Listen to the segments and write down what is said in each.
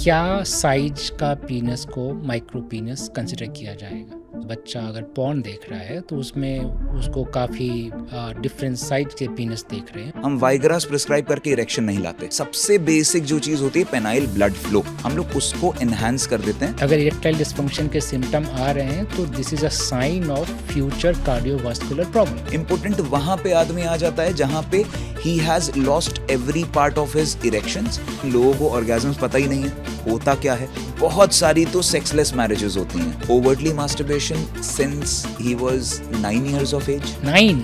क्या साइज का पीनस को माइक्रो पीनस कंसिडर किया जाएगा? बच्चा अगर पॉर्न देख रहा है तो उसमें उसको काफ़ी डिफरेंट साइज के पीनस देख रहे हैं। हम वाइग्रास प्रिस्क्राइब करके इरेक्शन नहीं लाते। सबसे बेसिक जो चीज होती है पेनाइल ब्लड फ्लो, हम लोग उसको एनहांस कर देते हैं। अगर इरेक्टाइल डिस्फंक्शन के सिम्टम आ रहे हैं तो this is a sign of future cardiovascular problem. Important वहां पे आदमी आ जाता है जहां पे he has lost every part of his erections. लोगों को ऑर्गेजम्स पता ही नहीं है होता क्या है। बहुत सारी तो सेक्सलेस मैरिजेस होती हैं। Overtly masturbation since he was 9 years of age। 9।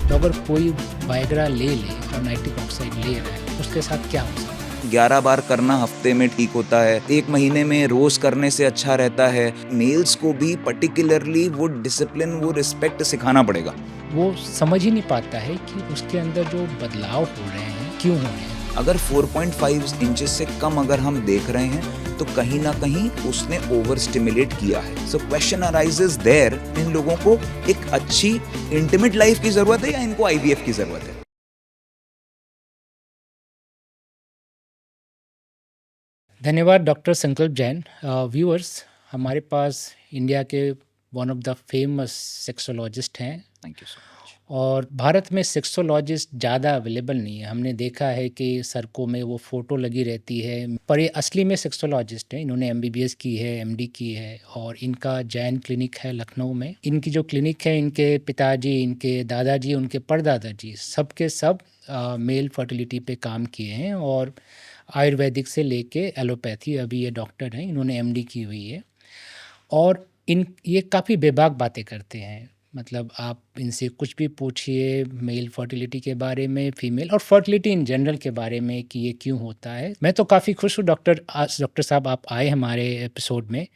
तो अगर कोई वाइग्रा ले और नाइट्रिक ऑक्साइड ले रहा है उसके साथ क्या हो सकता है? 11 बार करना हफ्ते में ठीक होता है। 1 महीने में रोज करने से अच्छा रहता है। मेल्स को भी पर्टिकुलरली वो डिसिप्लिन, वो रिस्पेक्ट सिखाना पड़ेगा। वो समझ ही नहीं पाता है कि उसके अंदर जो बदलाव हो रहे हैं क्यों हो रहे हैं। अगर 4.5 इंचेस से कम अगर हम देख रहे हैं तो कहीं ना कहीं उसने ओवर स्टिमुलेट किया है। सो क्वेश्चन अराइजेस देयर, इन लोगों को एक अच्छी इंटीमेट लाइफ की जरूरत है या इनको आईवीएफ की जरूरत है? धन्यवाद डॉक्टर संकल्प जैन। व्यूअर्स, हमारे पास इंडिया के one of the famous sexologist हैं थैंक यू सो मच। और भारत में सेक्सोलॉजिस्ट ज़्यादा अवेलेबल नहीं है। हमने देखा है कि सड़कों में वो फ़ोटो लगी रहती है, पर ये असली में सेक्सोलॉजिस्ट हैं। इन्होंने एमबीबीएस की है, एमडी की है और इनका जैन क्लिनिक है लखनऊ में। इनकी जो क्लिनिक है, इनके पिताजी, इनके दादाजी, उनके परदादाजी सब के सब मेल फर्टिलिटी पे काम किए हैं और आयुर्वेदिक से लेके एलोपैथी, अभी ये डॉक्टर हैं, इन्होंने एमडी की हुई है और ये काफ़ी बेबाक बातें करते हैं। मतलब आप इनसे कुछ भी पूछिए मेल फर्टिलिटी के बारे में, फीमेल और फर्टिलिटी इन जनरल के बारे में कि ये क्यों होता है। मैं तो काफ़ी खुश हूँ आज डॉक्टर साहब आप आए हमारे एपिसोड में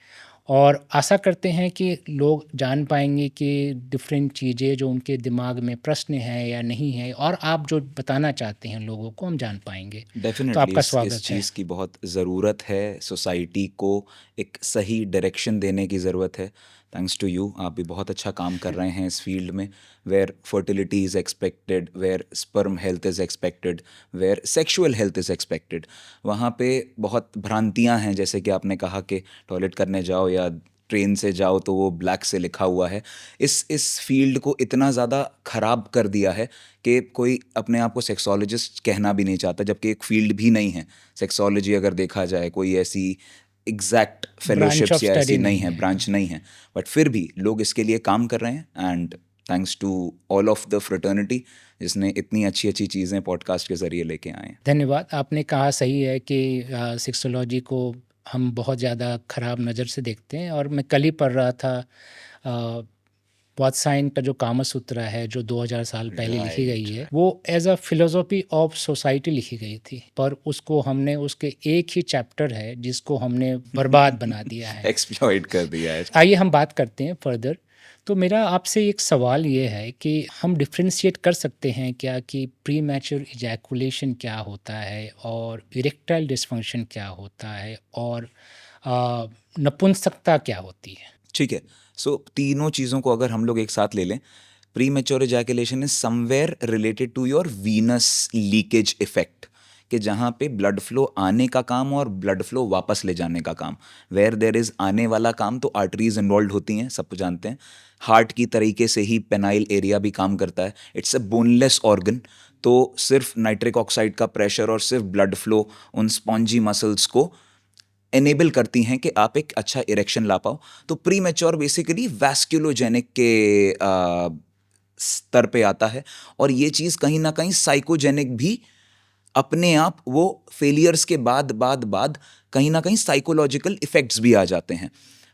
और आशा करते हैं कि लोग जान पाएंगे कि डिफरेंट चीज़ें जो उनके दिमाग में प्रश्न है या नहीं है और आप जो बताना चाहते हैं लोगों को हम जान पाएंगे। तो डेफिनेटली आपका इस स्वागत है। चीज़ की बहुत ज़रूरत है। सोसाइटी को एक सही डायरेक्शन देने की ज़रूरत है। थैंक्स टू यू, आप भी बहुत अच्छा काम कर रहे हैं इस फील्ड में, where fertility is expected, where sperm health is expected, where sexual health is expected. वहाँ पे बहुत भ्रांतियाँ हैं, जैसे कि आपने कहा कि टॉयलेट करने जाओ या ट्रेन से जाओ तो वो ब्लैक से लिखा हुआ है। इस फील्ड को इतना ज़्यादा ख़राब कर दिया है कि कोई अपने आप को सेक्सोलॉजिस्ट कहना भी नहीं चाहता, जबकि एक फील्ड भी नहीं है सेक्सोलॉजी। अगर देखा जाए कोई ऐसी एग्जैक्ट ब्रांच फेलोशिप्स ऑफ या स्टडी ऐसी नहीं नहीं है, है। ब्रांच नहीं है, बट फिर भी लोग इसके लिए काम कर रहे हैं। And thanks to all of the fraternity जिसने इतनी अच्छी अच्छी चीज़ें पॉडकास्ट के ज़रिए लेके आए हैं। धन्यवाद। आपने कहा सही है कि सेक्सोलॉजी को हम बहुत ज़्यादा ख़राब नज़र से देखते हैं और मैं कल ही पढ़ रहा था वात्सायन का जो कामसूत्र है जो 2000 साल पहले लिखी गई है, वो as a philosophy of society लिखी गई थी, पर उसको हमने उसके एक ही चैप्टर है जिसको हमने बर्बाद बना दिया है, एक्सप्लॉइट कर दिया है। आइए हम बात करते हैं फर्दर। तो मेरा आपसे एक सवाल ये है कि हम डिफ्रेंशिएट कर सकते हैं क्या कि प्री मैच्योर इजैकुलेशन क्या होता है और इरेक्टाइल डिस्फंक्शन क्या होता है और नपुंसकता क्या होती है? ठीक है, सो तीनों चीज़ों को अगर हम लोग एक साथ ले लें, premature ejaculation is somewhere related to your venous leakage effect, कि जहाँ पे ब्लड फ्लो आने का काम और ब्लड फ्लो वापस ले जाने का काम। वेयर देर इज़ आने वाला काम तो आर्टरीज इन्वॉल्व होती हैं, सब जानते हैं। हार्ट की तरीके से ही पेनाइल एरिया भी काम करता है। इट्स अ बोनलेस ऑर्गन, तो सिर्फ नाइट्रिक ऑक्साइड का प्रेशर और सिर्फ ब्लड फ्लो उन स्पॉन्जी मसल्स को एनेबल करती हैं कि आप एक अच्छा इरेक्शन ला पाओ। तो प्री मैच्योर बेसिकली वैस्कुलोजेनिक के स्तर पे आता है और ये चीज़ कहीं ना कहीं साइकोजेनिक भी अपने आप, वो फेलियर्स के बाद कहीं ना कहीं साइकोलॉजिकल इफेक्ट्स भी आ जाते हैं।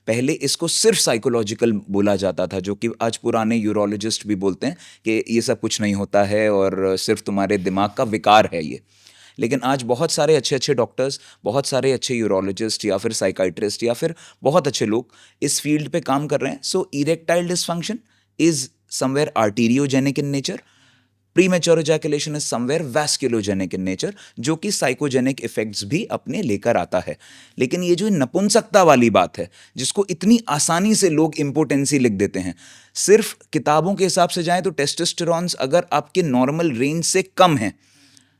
पहले इसको सिर्फ साइकोलॉजिकल बोला जाता था, जो कि आज पुराने यूरोलॉजिस्ट भी बोलते हैं कि ये सब कुछ नहीं होता है और सिर्फ तुम्हारे दिमाग का विकार है ये। लेकिन आज बहुत सारे अच्छे अच्छे डॉक्टर्स, बहुत सारे अच्छे यूरोलॉजिस्ट या फिर साइकाइट्रिस्ट या फिर बहुत अच्छे लोग इस फील्ड पे काम कर रहे हैं। So erectile dysfunction is somewhere arteriogenic in nature, premature ejaculation is somewhere vasculogenic in nature, जो कि साइकोजेनिक इफेक्ट्स भी अपने लेकर आता है। लेकिन ये जो नपुंसकता वाली बात है, जिसको इतनी आसानी से लोग इम्पोटेंसी लिख देते हैं, सिर्फ किताबों के हिसाब से जाएं तो टेस्टोस्टेरॉन्स अगर आपके नॉर्मल रेंज से कम हैं,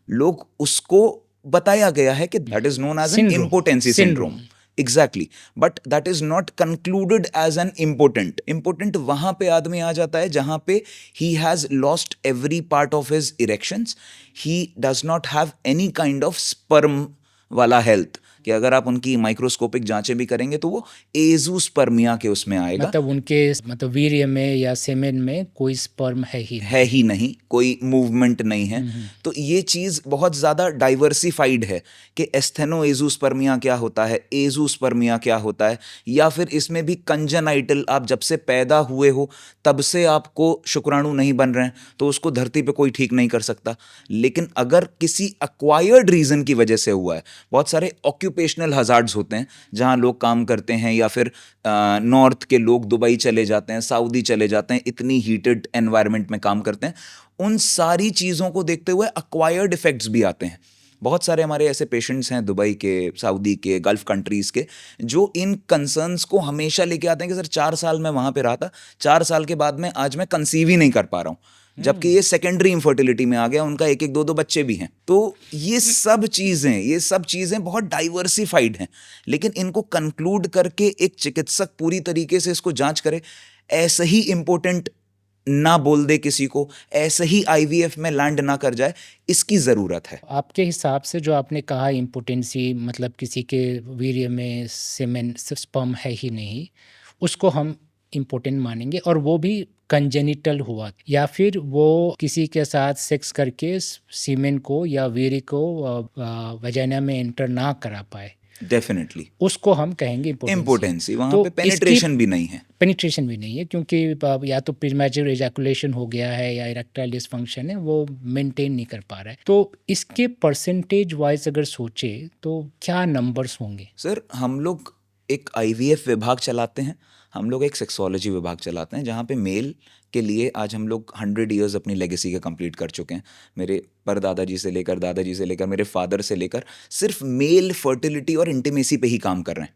लोग उसको बताया गया है कि that is known as an Syndrome. Impotency syndrome. Syndrome. Exactly, but that is not concluded as an important. Important वहां पे आदमी आ जाता है जहां पे he has lost every part of his erections, he does not have any kind of sperm वाला health, कि अगर आप उनकी माइक्रोस्कोपिक जांचें भी करेंगे तो वो एजोस्पर्मिया के उसमें आएगा. मतलब उनके वीर्य में या सेमेन में कोई स्पर्म है ही नहीं, कोई मूवमेंट नहीं है. तो ये चीज बहुत ज्यादा डाइवर्सिफाइड है कि एस्थेनोएजोस्पर्मिया क्या होता है, एजोस्पर्मिया क्या होता है, या फिर इसमें भी कंजेनाइटल, आप जब से पैदा हुए हो तब से आपको शुक्राणु नहीं बन रहे हैं तो उसको धरती पे कोई ठीक नहीं कर सकता. लेकिन अगर किसी अक्वायर्ड रीजन की वजह से हुआ है, बहुत सारे ऑक्यूपेशनल हजार्ड्स होते हैं जहां लोग काम करते हैं, या फिर नॉर्थ के लोग दुबई चले जाते हैं, सऊदी चले जाते हैं, इतनी हीटेड एनवायरनमेंट में काम करते हैं, उन सारी चीज़ों को देखते हुए अक्वायर्ड इफेक्ट्स भी आते हैं. बहुत सारे हमारे ऐसे पेशेंट्स हैं दुबई के, सऊदी के, गल्फ कंट्रीज़ के, जो इन कंसर्न्स को हमेशा लेके आते हैं कि सर 4 साल मैं वहाँ पे रहा था, 4 साल के बाद में आज मैं कंसीव ही नहीं कर पा रहा हूँ, जबकि ये सेकेंडरी इंफर्टिलिटी में आ गया, उनका एक एक दो दो बच्चे भी हैं. तो ये सब चीज़ें बहुत डाइवर्सिफाइड हैं, लेकिन इनको कंक्लूड करके एक चिकित्सक पूरी तरीके से इसको जांच करे, ऐसे ही इम्पोर्टेंट ना बोल दे किसी को, ऐसे ही आईवीएफ में लैंड ना कर जाए, इसकी ज़रूरत है. आपके हिसाब से जो आपने कहा इम्पोटेंसी, मतलब किसी के वीर्य में सेमेन स्पर्म है ही नहीं, उसको हम इम्पोर्टेंट मानेंगे, और वो भी कंजेनिटल हुआ, या फिर वो किसी के साथ सेक्स करके सीमेन को या वीर्य को वजाइना में एंटर ना करा पाए, डेफिनेटली उसको हम कहेंगे इम्पोर्टेंसी. वहाँ तो पे पेनिट्रेशन भी नहीं है. पेनिट्रेशन भी नहीं है, क्योंकि या तो प्रीमैच्योर एजैकुलेशन हो गया है या इरेक्टाइल डिसफंक्शन है, वो मेंटेन नहीं कर पा रहा है. तो इसके परसेंटेज वाइज अगर सोचे तो क्या नंबर्स होंगे? सर, हम लोग एक आईवीएफ विभाग चलाते हैं, हम लोग एक सेक्सोलॉजी विभाग चलाते हैं, जहाँ पे मेल के लिए आज हम लोग 100 ईयर्स अपनी लेगेसी के कंप्लीट कर चुके हैं. मेरे परदादाजी से लेकर, दादाजी से लेकर, मेरे फादर से लेकर, सिर्फ मेल फर्टिलिटी और इंटीमेसी पे ही काम कर रहे हैं.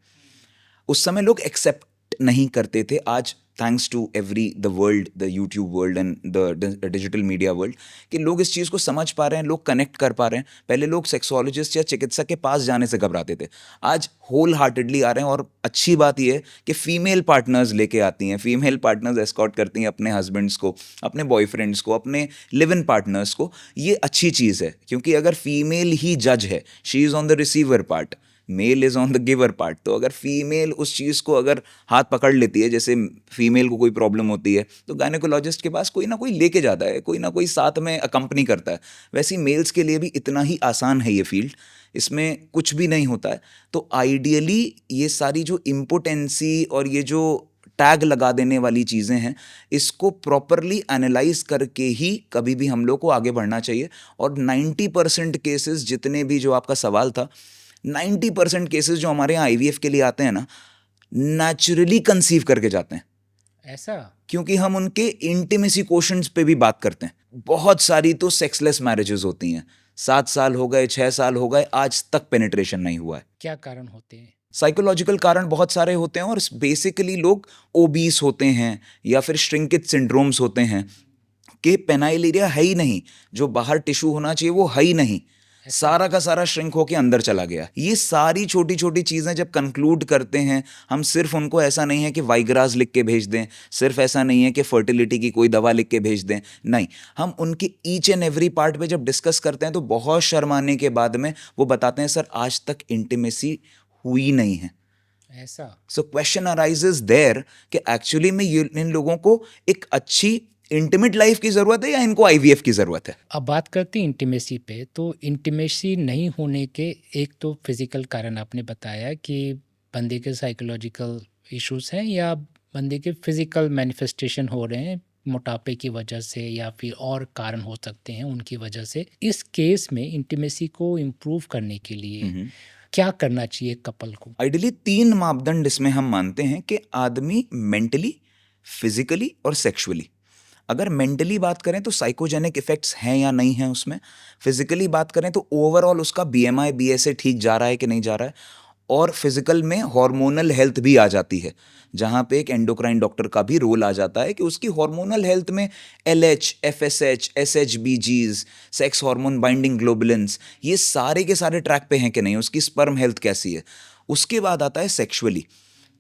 उस समय लोग एक्सेप्ट नहीं करते थे. आज thanks to the world, the YouTube world and the digital media world, कि लोग इस चीज़ को समझ पा रहे हैं, लोग कनेक्ट कर पा रहे हैं. पहले लोग सेक्सोलॉजिस्ट या चिकित्सक के पास जाने से घबराते थे, आज होल हार्टेडली आ रहे हैं. और अच्छी बात यह है कि फीमेल पार्टनर्स लेके आती हैं, फीमेल पार्टनर्स एस्कॉर्ट करती हैं अपने हस्बैंड्स को, अपने बॉयफ्रेंड्स को, अपने लिव इन पार्टनर्स को. ये अच्छी चीज़ है, क्योंकि अगर फीमेल ही जज है, she is on the receiver part, mail is on the giver part. तो अगर फीमेल उस चीज़ को अगर हाथ पकड़ लेती है, जैसे फीमेल को कोई प्रॉब्लम होती है तो गायनेकोलॉजिस्ट के पास कोई ना कोई लेके जाता है, कोई ना कोई साथ में अकम्पनी करता है. वैसे ही मेल्स के लिए भी इतना ही आसान है ये फील्ड, इसमें कुछ भी नहीं होता है. तो आइडियली ये सारी जो इम्पोटेंसी और ये जो टैग लगा देने वाली चीज़ें हैं, इसको प्रॉपरली एनालाइज करके ही कभी भी हम लोग को आगे बढ़ना चाहिए. और 90% केसेस, जितने भी, जो आपका सवाल था, 90% केसेस जो हमारे यहाँ आईवीएफ के लिए आते हैं ना, नेचुरली कंसीव करके जाते हैं. ऐसा? क्योंकि हम उनके इंटीमेसी क्वेश्चंस पे भी बात करते हैं. बहुत सारी तो सेक्सलेस मैरिजेस होती हैं, 7 साल हो गए, 6 साल हो गए, आज तक पेनिट्रेशन नहीं हुआ है. क्या कारण होते हैं? साइकोलॉजिकल कारण बहुत सारे होते हैं, और बेसिकली लोग ओबीस होते हैं, या फिर श्रिंकेज सिंड्रोम्स होते हैं, कि पेनाइल एरिया है ही नहीं, जो बाहर टिश्यू होना चाहिए वो है ही नहीं, सारा का सारा श्रिंक होके अंदर चला गया. ये सारी छोटी छोटी चीज़ें जब कंक्लूड करते हैं हम, सिर्फ उनको ऐसा नहीं है कि वाइग्रास लिख के भेज दें, सिर्फ ऐसा नहीं है कि फर्टिलिटी की कोई दवा लिख के भेज दें, नहीं, हम उनके ईच एंड एवरी पार्ट पे जब डिस्कस करते हैं तो बहुत शर्माने के बाद में वो बताते हैं, सर आज तक इंटीमेसी हुई नहीं है. ऐसा? सो क्वेश्चन अराइजेस देयर कि एक्चुअली में इन लोगों को एक अच्छी इंटीमेट लाइफ की ज़रूरत है या इनको आईवीएफ की ज़रूरत है. अब बात करते हैं इंटीमेसी पे. तो इंटीमेसी नहीं होने के एक तो फिजिकल कारण आपने बताया कि बंदे के साइकोलॉजिकल इश्यूज हैं, या बंदे के फिजिकल मैनिफेस्टेशन हो रहे हैं मोटापे की वजह से, या फिर और कारण हो सकते हैं उनकी वजह से. इस केस में इंटीमेसी को इम्प्रूव करने के लिए क्या करना चाहिए कपल को? आइडियली 3 मापदंड इसमें हम मानते हैं कि आदमी मेंटली, फिजिकली और सेक्सुअली. अगर मेंटली बात करें तो साइकोजेनिक इफेक्ट्स हैं या नहीं हैं उसमें. फिजिकली बात करें तो ओवरऑल उसका बीएमआई, बीएसए ठीक जा रहा है कि नहीं जा रहा है. और फिजिकल में हार्मोनल हेल्थ भी आ जाती है, जहाँ पे एक एंडोक्राइन डॉक्टर का भी रोल आ जाता है कि उसकी हार्मोनल हेल्थ में LH, FSH, SHBGs, sex hormone binding globulins, ये सारे के सारे ट्रैक पे हैं कि नहीं, उसकी स्पर्म हेल्थ कैसी है। उसके बाद आता है सेक्सुअली,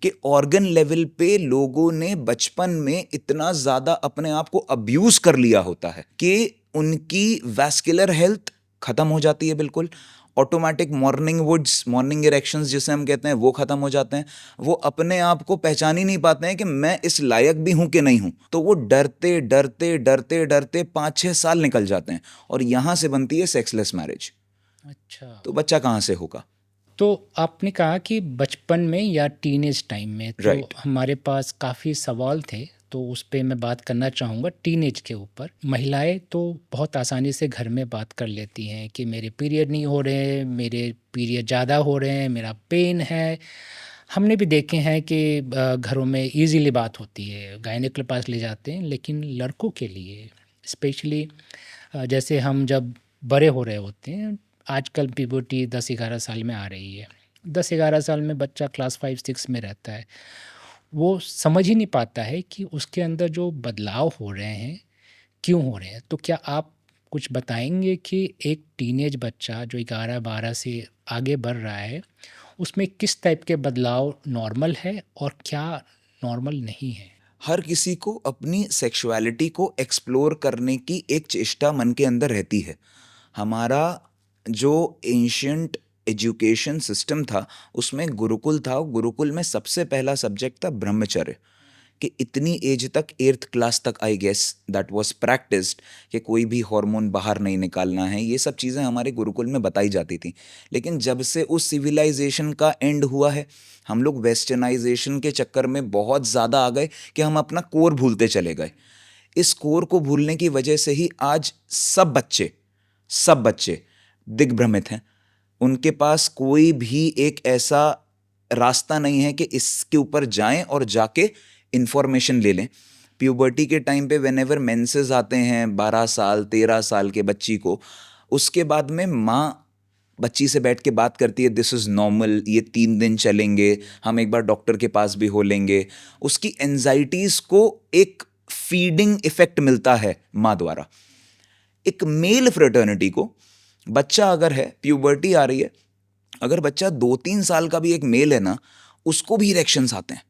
कि ऑर्गन लेवल पे लोगों ने बचपन में इतना ज़्यादा अपने आप को अब्यूज़ कर लिया होता है कि उनकी वैस्कुलर हेल्थ ख़त्म हो जाती है बिल्कुल। Automatic morning woods, morning erections जिसे हम कहते हैं, वो ख़त्म हो जाते हैं। वो अपने आप को पहचान ही नहीं पाते हैं कि मैं इस लायक भी हूँ कि नहीं हूँ। तो वो डरते डरते डरते डरते 5-6 साल निकल जाते हैं और यहाँ से बनती है सेक्सलेस मैरिज। अच्छा। तो बच्चा कहाँ से होगा? तो आपने कहा कि बचपन में या टीनेज टाइम में, तो राइट। हमारे पास काफ़ी सवाल थे, तो उस पे मैं बात करना चाहूँगा टीनेज के ऊपर। महिलाएं तो बहुत आसानी से घर में बात कर लेती हैं कि मेरे पीरियड नहीं हो रहे, मेरे पीरियड ज़्यादा हो रहे हैं, मेरा पेन है। हमने भी देखे हैं कि घरों में इजीली बात होती है, गायनेक के पास ले जाते हैं। लेकिन लड़कों के लिए स्पेशली, जैसे हम जब बड़े हो रहे होते हैं, आजकल प्यूबर्टी 10-11 साल में आ रही है। 10-11 साल में बच्चा क्लास 5-6 में रहता है। वो समझ ही नहीं पाता है कि उसके अंदर जो बदलाव हो रहे हैं, क्यों हो रहे हैं। तो क्या आप कुछ बताएँगे कि एक टीनेज बच्चा जो 11-12 से आगे बढ़ रहा है, उसमें किस टाइप के बदलाव नॉर्मल है और क्या नॉर्मल नहीं है? हर किसी को अपनी सेक्सुअलिटी को एक्सप्लोर करने की एक चेष्टा मन के अंदर रहती है। हमारा जो एंशियंट एजुकेशन सिस्टम था, उसमें गुरुकुल था। गुरुकुल में सबसे पहला सब्जेक्ट था ब्रह्मचर्य, कि इतनी एज तक, 8th क्लास तक I guess that was practised, कि कोई भी हार्मोन बाहर नहीं निकालना है। ये सब चीज़ें हमारे गुरुकुल में बताई जाती थी। लेकिन जब से उस सिविलाइजेशन का एंड हुआ है, हम लोग वेस्टर्नाइजेशन के चक्कर में बहुत ज़्यादा आ गए कि हम अपना कोर भूलते चले गए। इस कोर को भूलने की वजह से ही आज सब बच्चे दिग्भ्रमित हैं। उनके पास कोई भी एक ऐसा रास्ता नहीं है कि इसके ऊपर जाएं और जाके इंफॉर्मेशन ले लें। प्यूबर्टी के टाइम पे व्हेनेवर मेंसेस आते हैं 12 साल 13 साल के बच्ची को, उसके बाद में माँ बच्ची से बैठ के बात करती है, दिस इज़ नॉर्मल, ये 3 दिन चलेंगे, हम एक बार डॉक्टर के पास भी हो लेंगे। उसकी एंजाइटीज़ को एक फीडिंग इफेक्ट मिलता है माँ द्वारा। एक मेल फ्रेटर्निटी को, बच्चा अगर है, प्यूबर्टी आ रही है, अगर बच्चा 2-3 साल का भी एक मेल है ना, उसको भी इरेक्शंस आते हैं।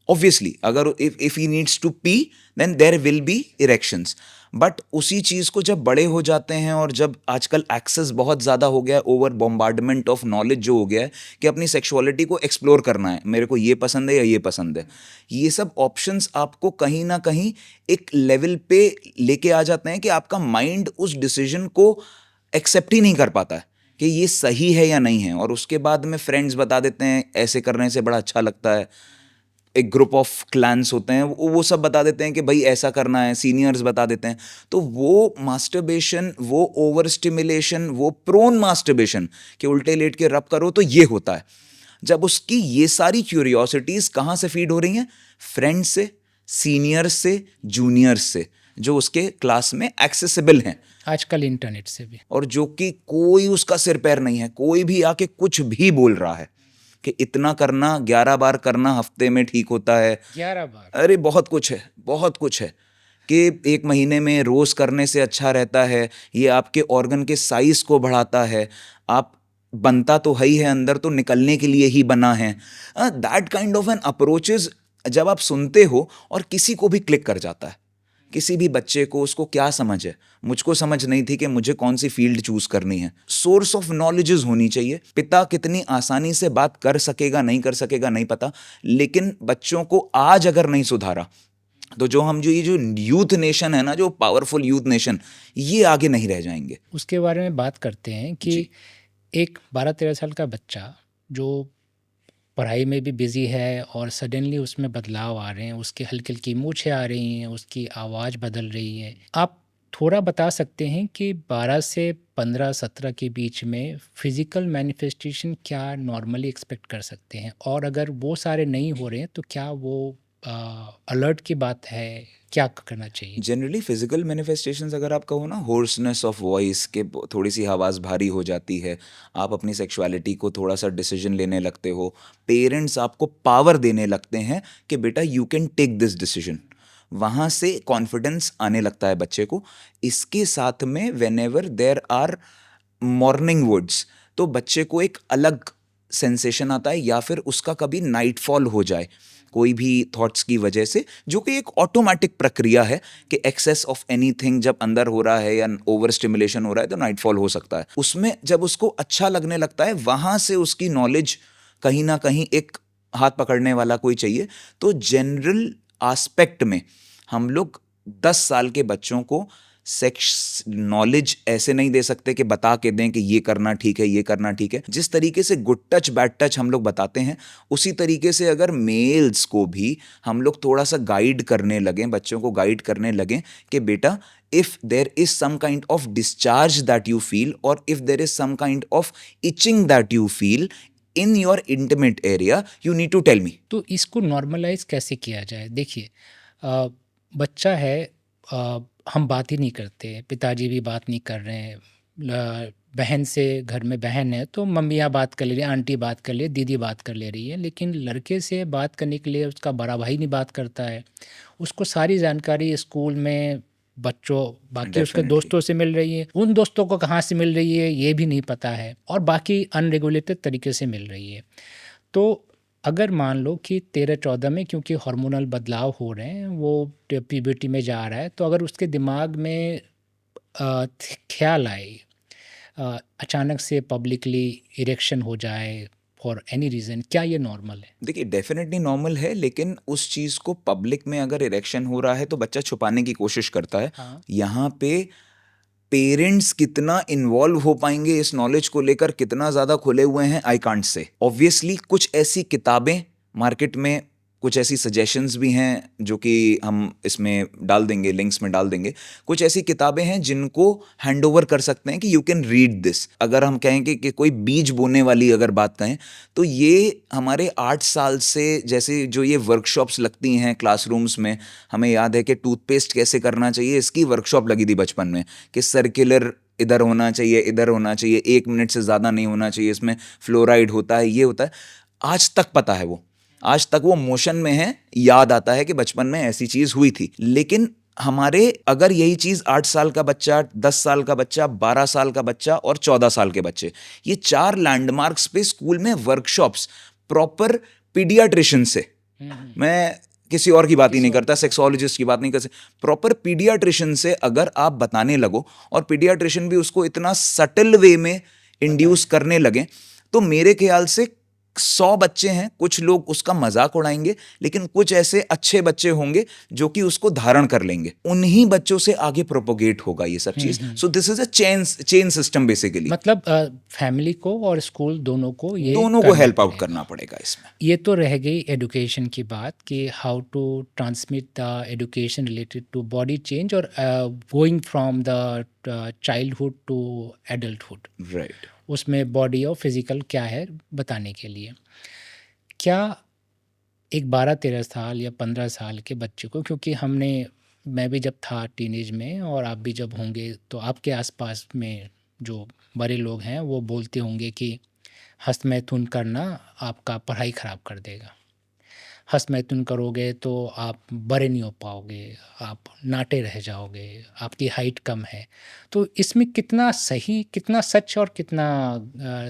ऑब्वियसली अगर if he needs to pee then there will be erections. But उसी चीज़ को जब बड़े हो जाते हैं और जब आजकल एक्सेस बहुत ज़्यादा हो गया है, ओवर बॉम्बार्डमेंट ऑफ नॉलेज जो हो गया है, कि अपनी सेक्सुअलिटी को एक्सप्लोर करना है, मेरे को ये पसंद है या ये पसंद है, ये सब ऑप्शंस आपको कहीं ना कहीं एक लेवल पे लेके आ जाते हैं कि आपका माइंड उस डिसीजन को एक्सेप्ट ही नहीं कर पाता है कि ये सही है या नहीं है। और उसके बाद में फ्रेंड्स बता देते हैं ऐसे करने से बड़ा अच्छा लगता है, एक ग्रुप ऑफ क्लैंस होते हैं, वो सब बता देते हैं कि भाई ऐसा करना है, सीनियर्स बता देते हैं। तो वो मास्टरबेशन, वो ओवर स्टिमुलेशन, वो प्रोन मास्टरबेशन कि उल्टे लेट के रब करो तो ये होता है। जब उसकी ये सारी क्यूरियोसिटीज कहाँ से फीड हो रही हैं? फ्रेंड्स से, सीनियर्स से, जूनियर्स से, जो उसके क्लास में एक्सेसिबल हैं, आजकल इंटरनेट से भी। और जो कि कोई उसका सिर पैर नहीं है, कोई भी आके कुछ भी बोल रहा है कि इतना करना, 11 बार करना हफ्ते में ठीक होता है। 11 बार? अरे बहुत कुछ है, बहुत कुछ है कि 1 महीने में रोज़ करने से अच्छा रहता है, ये आपके ऑर्गन के साइज को बढ़ाता है। आप बनता तो है ही है अंदर, तो निकलने के लिए ही बना है। That kind of an approaches जब आप सुनते हो और किसी को भी क्लिक कर जाता है, किसी भी बच्चे को, उसको क्या समझ है, मुझको समझ नहीं थी कि मुझे कौन सी फील्ड चूज करनी है। सोर्स ऑफ नॉलेजेस होनी चाहिए। पिता कितनी आसानी से बात कर सकेगा नहीं कर सकेगा नहीं पता, लेकिन बच्चों को आज अगर नहीं सुधारा तो जो हम जो ये जो यूथ नेशन है ना, जो पावरफुल यूथ नेशन, ये आगे नहीं रह जाएंगे। उसके बारे में बात करते हैं कि जी। एक 12-13 साल का बच्चा जो पढ़ाई में भी बिज़ी है और सडनली उसमें बदलाव आ रहे हैं, उसकी हल्की-हल्की मूंछें आ रही हैं, उसकी आवाज़ बदल रही है। आप थोड़ा बता सकते हैं कि 12 से 15-17 के बीच में फ़िज़िकल मैनिफेस्टेशन क्या नॉर्मली एक्सपेक्ट कर सकते हैं? और अगर वो सारे नहीं हो रहे हैं, तो क्या वो अलर्ट की बात है, क्या करना चाहिए? जनरली फिजिकल मैनिफेस्टेशंस अगर आप कहो ना, होर्सनेस ऑफ वॉइस के थोड़ी सी आवाज़ भारी हो जाती है, आप अपनी सेक्सुअलिटी को थोड़ा सा डिसीजन लेने लगते हो, पेरेंट्स आपको पावर देने लगते हैं कि बेटा you can take this decision, वहाँ से कॉन्फिडेंस आने लगता है बच्चे को। इसके साथ में whenever there are morning woods, तो बच्चे को एक अलग सेंसेशन आता है, या फिर उसका कभी नाइटफॉल हो जाए कोई भी थॉट्स की वजह से, जो कि एक ऑटोमेटिक प्रक्रिया है कि एक्सेस ऑफ एनीथिंग जब अंदर हो रहा है या ओवर स्टिमुलेशन हो रहा है तो नाइटफॉल हो सकता है। उसमें जब उसको अच्छा लगने लगता है, वहाँ से उसकी नॉलेज कहीं ना कहीं एक हाथ पकड़ने वाला कोई चाहिए। तो जनरल आस्पेक्ट में हम लोग 10 साल के बच्चों को सेक्स नॉलेज ऐसे नहीं दे सकते कि बता के दें कि ये करना ठीक है, ये करना ठीक है। जिस तरीके से गुड टच बैड टच हम लोग बताते हैं, उसी तरीके से अगर मेल्स को भी हम लोग थोड़ा सा गाइड करने लगें, बच्चों को गाइड करने लगें कि बेटा if there is some kind of discharge that you feel, or if there is some kind of itching that you feel in your intimate area, you need to tell me. तो इसको normalise कैसे किया जाए? देखिए, अ, बच्चा है, हम बात ही नहीं करते, पिताजी भी बात नहीं कर रहे हैं, बहन से, घर में बहन है तो मम्मियाँ बात कर ले रही हैं, आंटी बात कर ले, दीदी बात कर ले रही है, लेकिन लड़के से बात करने के लिए उसका बड़ा भाई नहीं बात करता है। उसको सारी जानकारी स्कूल में बच्चों, बाकी उसके Definitely. दोस्तों से मिल रही है, उन दोस्तों को कहाँ से मिल रही है ये भी नहीं पता है, और बाकी अनरेगुलेटेड तरीके से मिल रही है। तो अगर मान लो कि 13-14 में, क्योंकि हार्मोनल बदलाव हो रहे हैं, वो प्यूबर्टी में जा रहा है, तो अगर उसके दिमाग में ख्याल आए, अचानक से पब्लिकली इरेक्शन हो जाए फॉर एनी रीज़न, क्या ये नॉर्मल है? देखिए डेफिनेटली नॉर्मल है, लेकिन उस चीज़ को पब्लिक में अगर इरेक्शन हो रहा है तो बच्चा छुपाने की कोशिश करता है। हाँ। यहाँ पे पेरेंट्स कितना इन्वॉल्व हो पाएंगे इस नॉलेज को लेकर, कितना ज़्यादा खुले हुए हैं, आई कांट से। ऑब्वियसली कुछ ऐसी किताबें मार्केट में, कुछ ऐसी सजेशंस भी हैं जो कि हम इसमें डाल देंगे, लिंक्स में डाल देंगे। कुछ ऐसी किताबें हैं जिनको हैंड ओवर कर सकते हैं कि यू कैन रीड दिस। अगर हम कहेंगे कि कोई बीज बोने वाली अगर बात कहें, तो ये हमारे 8 साल से, जैसे जो ये वर्कशॉप्स लगती हैं क्लासरूम्स में, हमें याद है कि टूथपेस्ट कैसे करना चाहिए, इसकी वर्कशॉप लगी थी बचपन में, कि सर्कुलर इधर होना चाहिए, इधर होना चाहिए, 1 मिनट से ज़्यादा नहीं होना चाहिए, इसमें फ्लोराइड होता है, ये होता है। आज तक पता है वो, आज तक वो मोशन में है, याद आता है कि बचपन में ऐसी चीज हुई थी। लेकिन हमारे अगर यही चीज 8 साल का बच्चा, 10 साल का बच्चा, 12 साल का बच्चा और 14 साल के बच्चे, ये 4 लैंडमार्क्स पे स्कूल में वर्कशॉप्स प्रॉपर पीडियाट्रिशियन से, मैं किसी और की बात ही नहीं करता, सेक्सोलॉजिस्ट की बात नहीं कर सकता, प्रॉपर पीडियाट्रिशियन से अगर आप बताने लगो, और पीडियाट्रिशियन भी उसको इतना सटल वे में इंड्यूस करने लगे, तो मेरे ख्याल से 100 बच्चे हैं, कुछ लोग उसका मजाक उड़ाएंगे, लेकिन कुछ ऐसे अच्छे बच्चे होंगे जो कि उसको धारण कर लेंगे। उन्हीं बच्चों से आगे प्रोपोगेट होगा ये सब चीज। सो this is a chain system basically. मतलब फैमिली को और स्कूल दोनों को ये दोनों को करना हेल्प आउट पड़ेगा। करना पड़ेगा इसमें। ये तो रह गई एजुकेशन की बात कि how to transmit the education related to body change और going from the childhood to adulthood, right. उसमें बॉडी और फिजिकल क्या है बताने के लिए। क्या एक 12-13 साल या 15 साल के बच्चे को, क्योंकि मैं भी जब था टीनेज में और आप भी जब होंगे, तो आपके आसपास में जो बड़े लोग हैं वो बोलते होंगे कि हस्तमैथुन करना आपका पढ़ाई ख़राब कर देगा, हस्तमैथुन करोगे तो आप बड़े नहीं हो पाओगे, आप नाटे रह जाओगे, आपकी हाइट कम है। तो इसमें कितना सही, कितना सच और कितना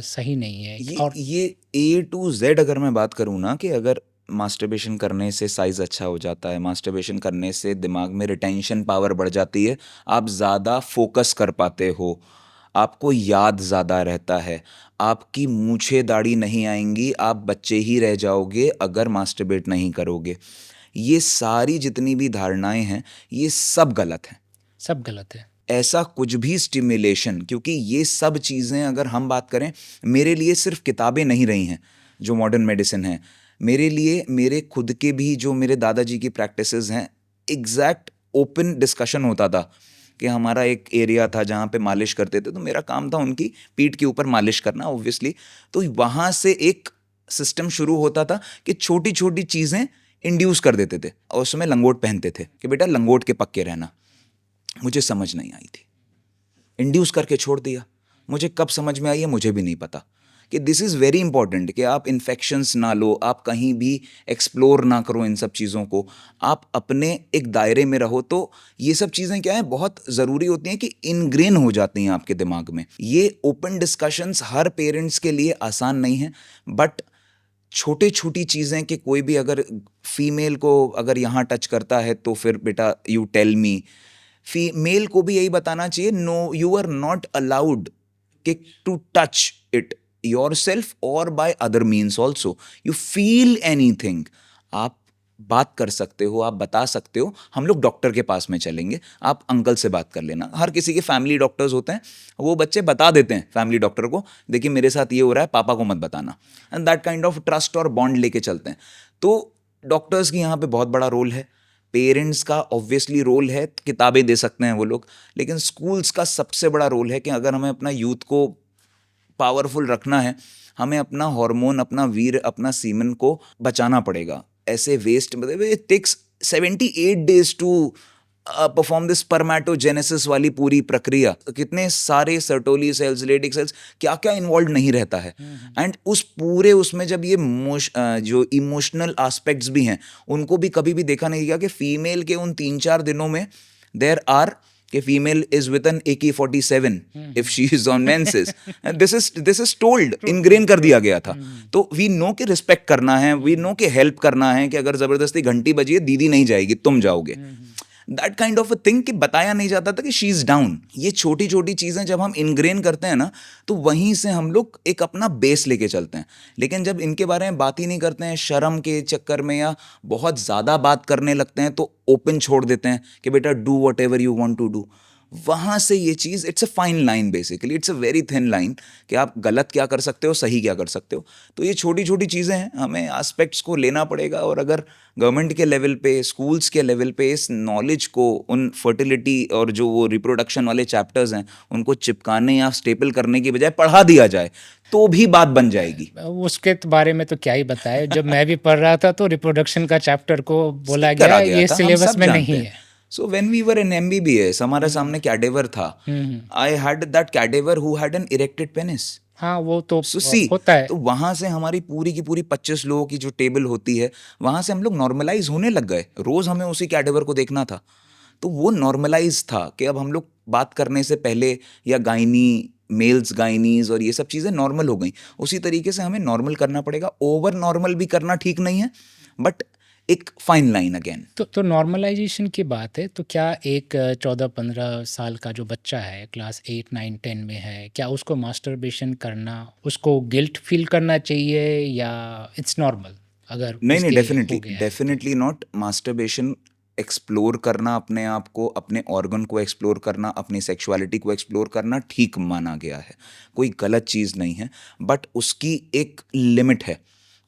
सही नहीं है? और ये A to Z अगर मैं बात करूँ ना, कि अगर मास्टरबेशन करने से साइज अच्छा हो जाता है, मास्टरबेशन करने से दिमाग में रिटेंशन पावर बढ़ जाती है, आप ज़्यादा फोकस कर पाते हो, आपको याद ज़्यादा रहता है, आपकी मूछें दाढ़ी नहीं आएंगी, आप बच्चे ही रह जाओगे अगर मास्टरबेट नहीं करोगे। ये सारी जितनी भी धारणाएं हैं, ये सब गलत हैं। सब गलत है। ऐसा कुछ भी स्टिमुलेशन, क्योंकि ये सब चीज़ें अगर हम बात करें, मेरे लिए सिर्फ किताबें नहीं रही हैं जो मॉडर्न मेडिसिन है, मेरे लिए मेरे खुद के भी जो मेरे दादाजी की प्रैक्टिसेस हैं, एग्जैक्ट ओपन डिस्कशन होता था कि हमारा एक एरिया था जहाँ पे मालिश करते थे, तो मेरा काम था उनकी पीठ के ऊपर मालिश करना ऑब्वियसली। तो वहाँ से एक सिस्टम शुरू होता था कि छोटी छोटी चीज़ें इंड्यूस कर देते थे और उसमें लंगोट पहनते थे कि बेटा लंगोट के पक्के रहना। मुझे समझ नहीं आई थी, इंड्यूस करके छोड़ दिया। मुझे कब समझ में आई है मुझे भी नहीं पता कि दिस इज़ वेरी इंपॉर्टेंट कि आप इन्फेक्शंस ना लो, आप कहीं भी एक्सप्लोर ना करो इन सब चीज़ों को, आप अपने एक दायरे में रहो। तो ये सब चीज़ें क्या है बहुत ज़रूरी होती हैं कि इनग्रेन हो जाती हैं आपके दिमाग में। ये ओपन डिस्कशंस हर पेरेंट्स के लिए आसान नहीं है, बट छोटे छोटी चीज़ें कि कोई भी अगर फीमेल को अगर यहाँ टच करता है तो फिर बेटा यू टेल मी। फीमेल को भी यही बताना चाहिए, no you are not allowed कि to touch it your self और by other means also. You feel anything, आप बात कर सकते हो, आप बता सकते हो। हम लोग डॉक्टर के पास में चलेंगे, आप अंकल से बात कर लेना। हर किसी के फैमिली डॉक्टर्स होते हैं, वो बच्चे बता देते हैं फैमिली डॉक्टर को, देखिए मेरे साथ ये हो रहा है, पापा को मत बताना। And that kind of trust और बॉन्ड लेके चलते हैं। तो डॉक्टर्स की यहाँ पे बहुत बड़ा रोल है, पेरेंट्स का ऑब्वियसली रोल है, किताबें दे सकते हैं वो लोग, लेकिन स्कूल्स का सबसे बड़ा रोल है कि अगर हमें अपना यूथ को पावरफुल रखना है, हमें अपना हार्मोन, अपना वीर, अपना सीमन को बचाना पड़ेगा। ऐसे वेस्ट मतलब it takes 78 days to perform this spermatogenesis वाली पूरी प्रक्रिया। कितने सारे सर्टोली सेल्स, लेडिक सेल्स, क्या क्या इन्वॉल्व नहीं रहता है। एंड उस पूरे उसमें जब ये जो इमोशनल एस्पेक्ट्स भी हैं उनको भी कभी भी देखा नहीं गया कि फीमेल के उन 3-4 दिनों में देयर आर कि female is with an AK-47 if she is on menses. This is told, ingrain कर दिया गया था। तो वी नो कि रिस्पेक्ट करना है, वी नो कि हेल्प करना है, कि अगर जबरदस्ती घंटी बजी है दीदी नहीं जाएगी, तुम जाओगे। That kind of a thing कि बताया नहीं जाता था कि शी इज डाउन। ये छोटी छोटी चीज़ें जब हम इनग्रेन करते हैं ना, तो वहीं से हम लोग एक अपना बेस लेके चलते हैं। लेकिन जब इनके बारे में बात ही नहीं करते हैं, शर्म के चक्कर में या बहुत ज़्यादा बात करने लगते हैं, तो ओपन छोड़ देते हैं कि बेटा do whatever you want to do. वहाँ से ये चीज़, it's a fine line, basically it's a very thin line कि आप गलत क्या कर सकते हो, सही क्या कर सकते हो। तो ये छोटी छोटी चीज़ें हैं, हमें एस्पेक्ट्स को लेना पड़ेगा। और अगर गवर्नमेंट के लेवल पे, स्कूल्स के लेवल पे इस नॉलेज को, उन फर्टिलिटी और जो वो रिप्रोडक्शन वाले चैप्टर्स हैं उनको चिपकाने या स्टेपल करने की बजाय पढ़ा दिया जाए, तो भी बात बन जाएगी। उसके बारे में तो क्या ही बताए, जब मैं भी पढ़ रहा था तो रिप्रोडक्शन का चैप्टर को बोला करा गया गया ये था, हम सिलेबस सब में जानते नहीं हैं। है। So when we were in MBBS, हमारे सामने कैडेवर था। I had that cadaver who had an erected penis. हाँ वो तो सो सी, होता है। तो वहां से हमारी पूरी की पूरी 25 लोगों की जो टेबल होती है, वहां से हम लोग नॉर्मलाइज होने लग गए। रोज हमें उसी कैडेवर को देखना था, तो वो नॉर्मलाइज था कि अब हम लोग बात करने से पहले, या गायनी, मेल्स गायनीज और ये सब चीज़ें नॉर्मल हो गई। उसी तरीके से हमें नॉर्मल करना पड़ेगा। ओवर नॉर्मल भी करना ठीक नहीं है, बट एक फाइन लाइन अगेन। तो नॉर्मलाइजेशन की बात है, तो क्या एक 14-15 साल का जो बच्चा है, क्लास 8, 9, 10 में है, क्या उसको मास्टरबेशन करना, उसको गिल्ट फील करना चाहिए या इट्स नॉर्मल अगर नहीं नहीं, उसके हो डेफिनेटली गया है तो? Definitely not. मास्टरबेशन, एक्सप्लोर करना अपने आप को, अपने ऑर्गन को एक्सप्लोर करना, अपनी सेक्सुअलिटी को एक्सप्लोर करना ठीक माना गया है, कोई गलत चीज़ नहीं है। बट उसकी एक लिमिट है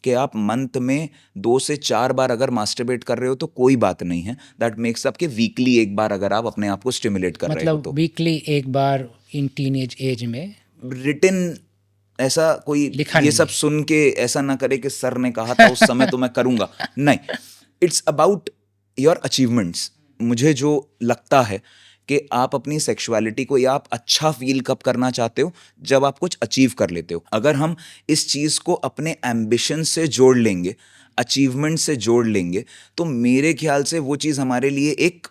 कि आप मंथ में 2 से 4 बार अगर मास्टरबेट कर रहे हो तो कोई बात नहीं है। दैट मेक्स अप कि वीकली एक बार अगर आप अपने आप को स्टिमुलेट कर रहे हो मतलब तो। वीकली एक बार इन टीनेज एज में रिटन ऐसा कोई लिखा ये नहीं सब है। सुन के ऐसा ना करे कि सर ने कहा था उस समय तो मैं करूंगा। नहीं, इट्स अबाउट योर अचीवमेंट्स। मुझे जो लगता है कि आप अपनी सेक्सुअलिटी को, या आप अच्छा फील कब करना चाहते हो, जब आप कुछ अचीव कर लेते हो। अगर हम इस चीज़ को अपने एम्बिशन से जोड़ लेंगे, अचीवमेंट से जोड़ लेंगे, तो मेरे ख्याल से वो चीज़ हमारे लिए एक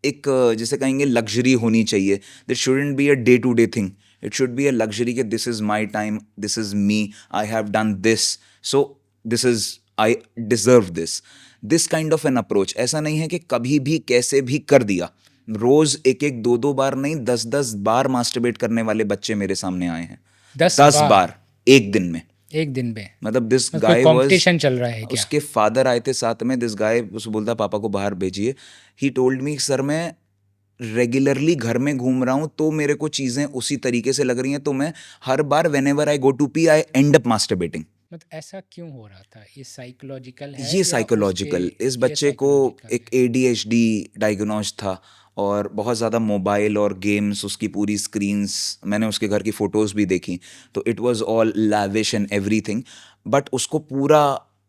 एक जिसे कहेंगे लग्जरी होनी चाहिए। This shouldn't be a day to day thing, it should be a luxury कि this is my time, this is me, I have done this, so this is, I deserve this. This kind of an approach. ऐसा नहीं है कि कभी भी कैसे भी कर दिया। रोज एक एक 2-2 बार नहीं, 10-10 बार मास्टरबेट करने वाले बच्चे मेरे सामने आए हैं। 10 10 बार बार एक दिन में। एक दिन में? मतलब दिस कोई गाय वाज, कंपटीशन चल रहा है क्या? उसके फादर आए थे साथ में। दिस गाय उसे बोलता पापा को बाहर भेजिए। ही टोल्ड मी सर मैं रेगुलरली घर में घूम रहा हूँ तो मेरे को चीज़ें उसी तरीके से लग रही हैं, तो मैं हर बार whenever I go to pee I end up masturbating. मतलब ऐसा क्यों हो रहा था? ये साइकोलॉजिकल है ये या उसके? साइकोलॉजिकल, इस ये बच्चे को साइकोलॉजिकल एक है। ADHD डायग्नोज था, और बहुत ज़्यादा मोबाइल और गेम्स, उसकी पूरी स्क्रीन्स, मैंने उसके घर की फ़ोटोज़ भी देखी, तो it was all lavish and everything. But उसको पूरा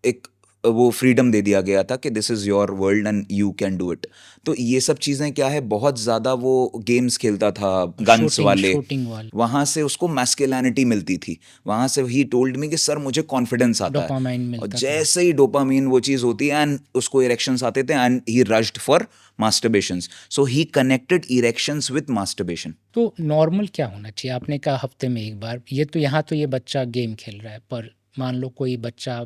एक वो फ्रीडम दे दिया गया था कि this is your world and you can do it. तो ये सब चीज़ें क्या है, बहुत ज़्यादा वो गेम्स खेलता था गन्स शूटिंग वाले, शूटिंग वाले वहाँ से उसको मैस्कुलिनिटी मिलती थी, वहाँ से ही टोल्ड मी कि सर मुझे कॉन्फिडेंस आता है। डोपामाइन और मिलता था। जैसे ही डोपामीन वो चीज़ होती है एंड उसको इरेक्शंस आते थे and he rushed for masturbations, so he connected erections with masturbation. तो नॉर्मल क्या होना चाहिए? आपने कहा हफ्ते में एक बार, ये तो यहाँ तो ये बच्चा गेम खेल रहा है, पर मान लो कोई बच्चा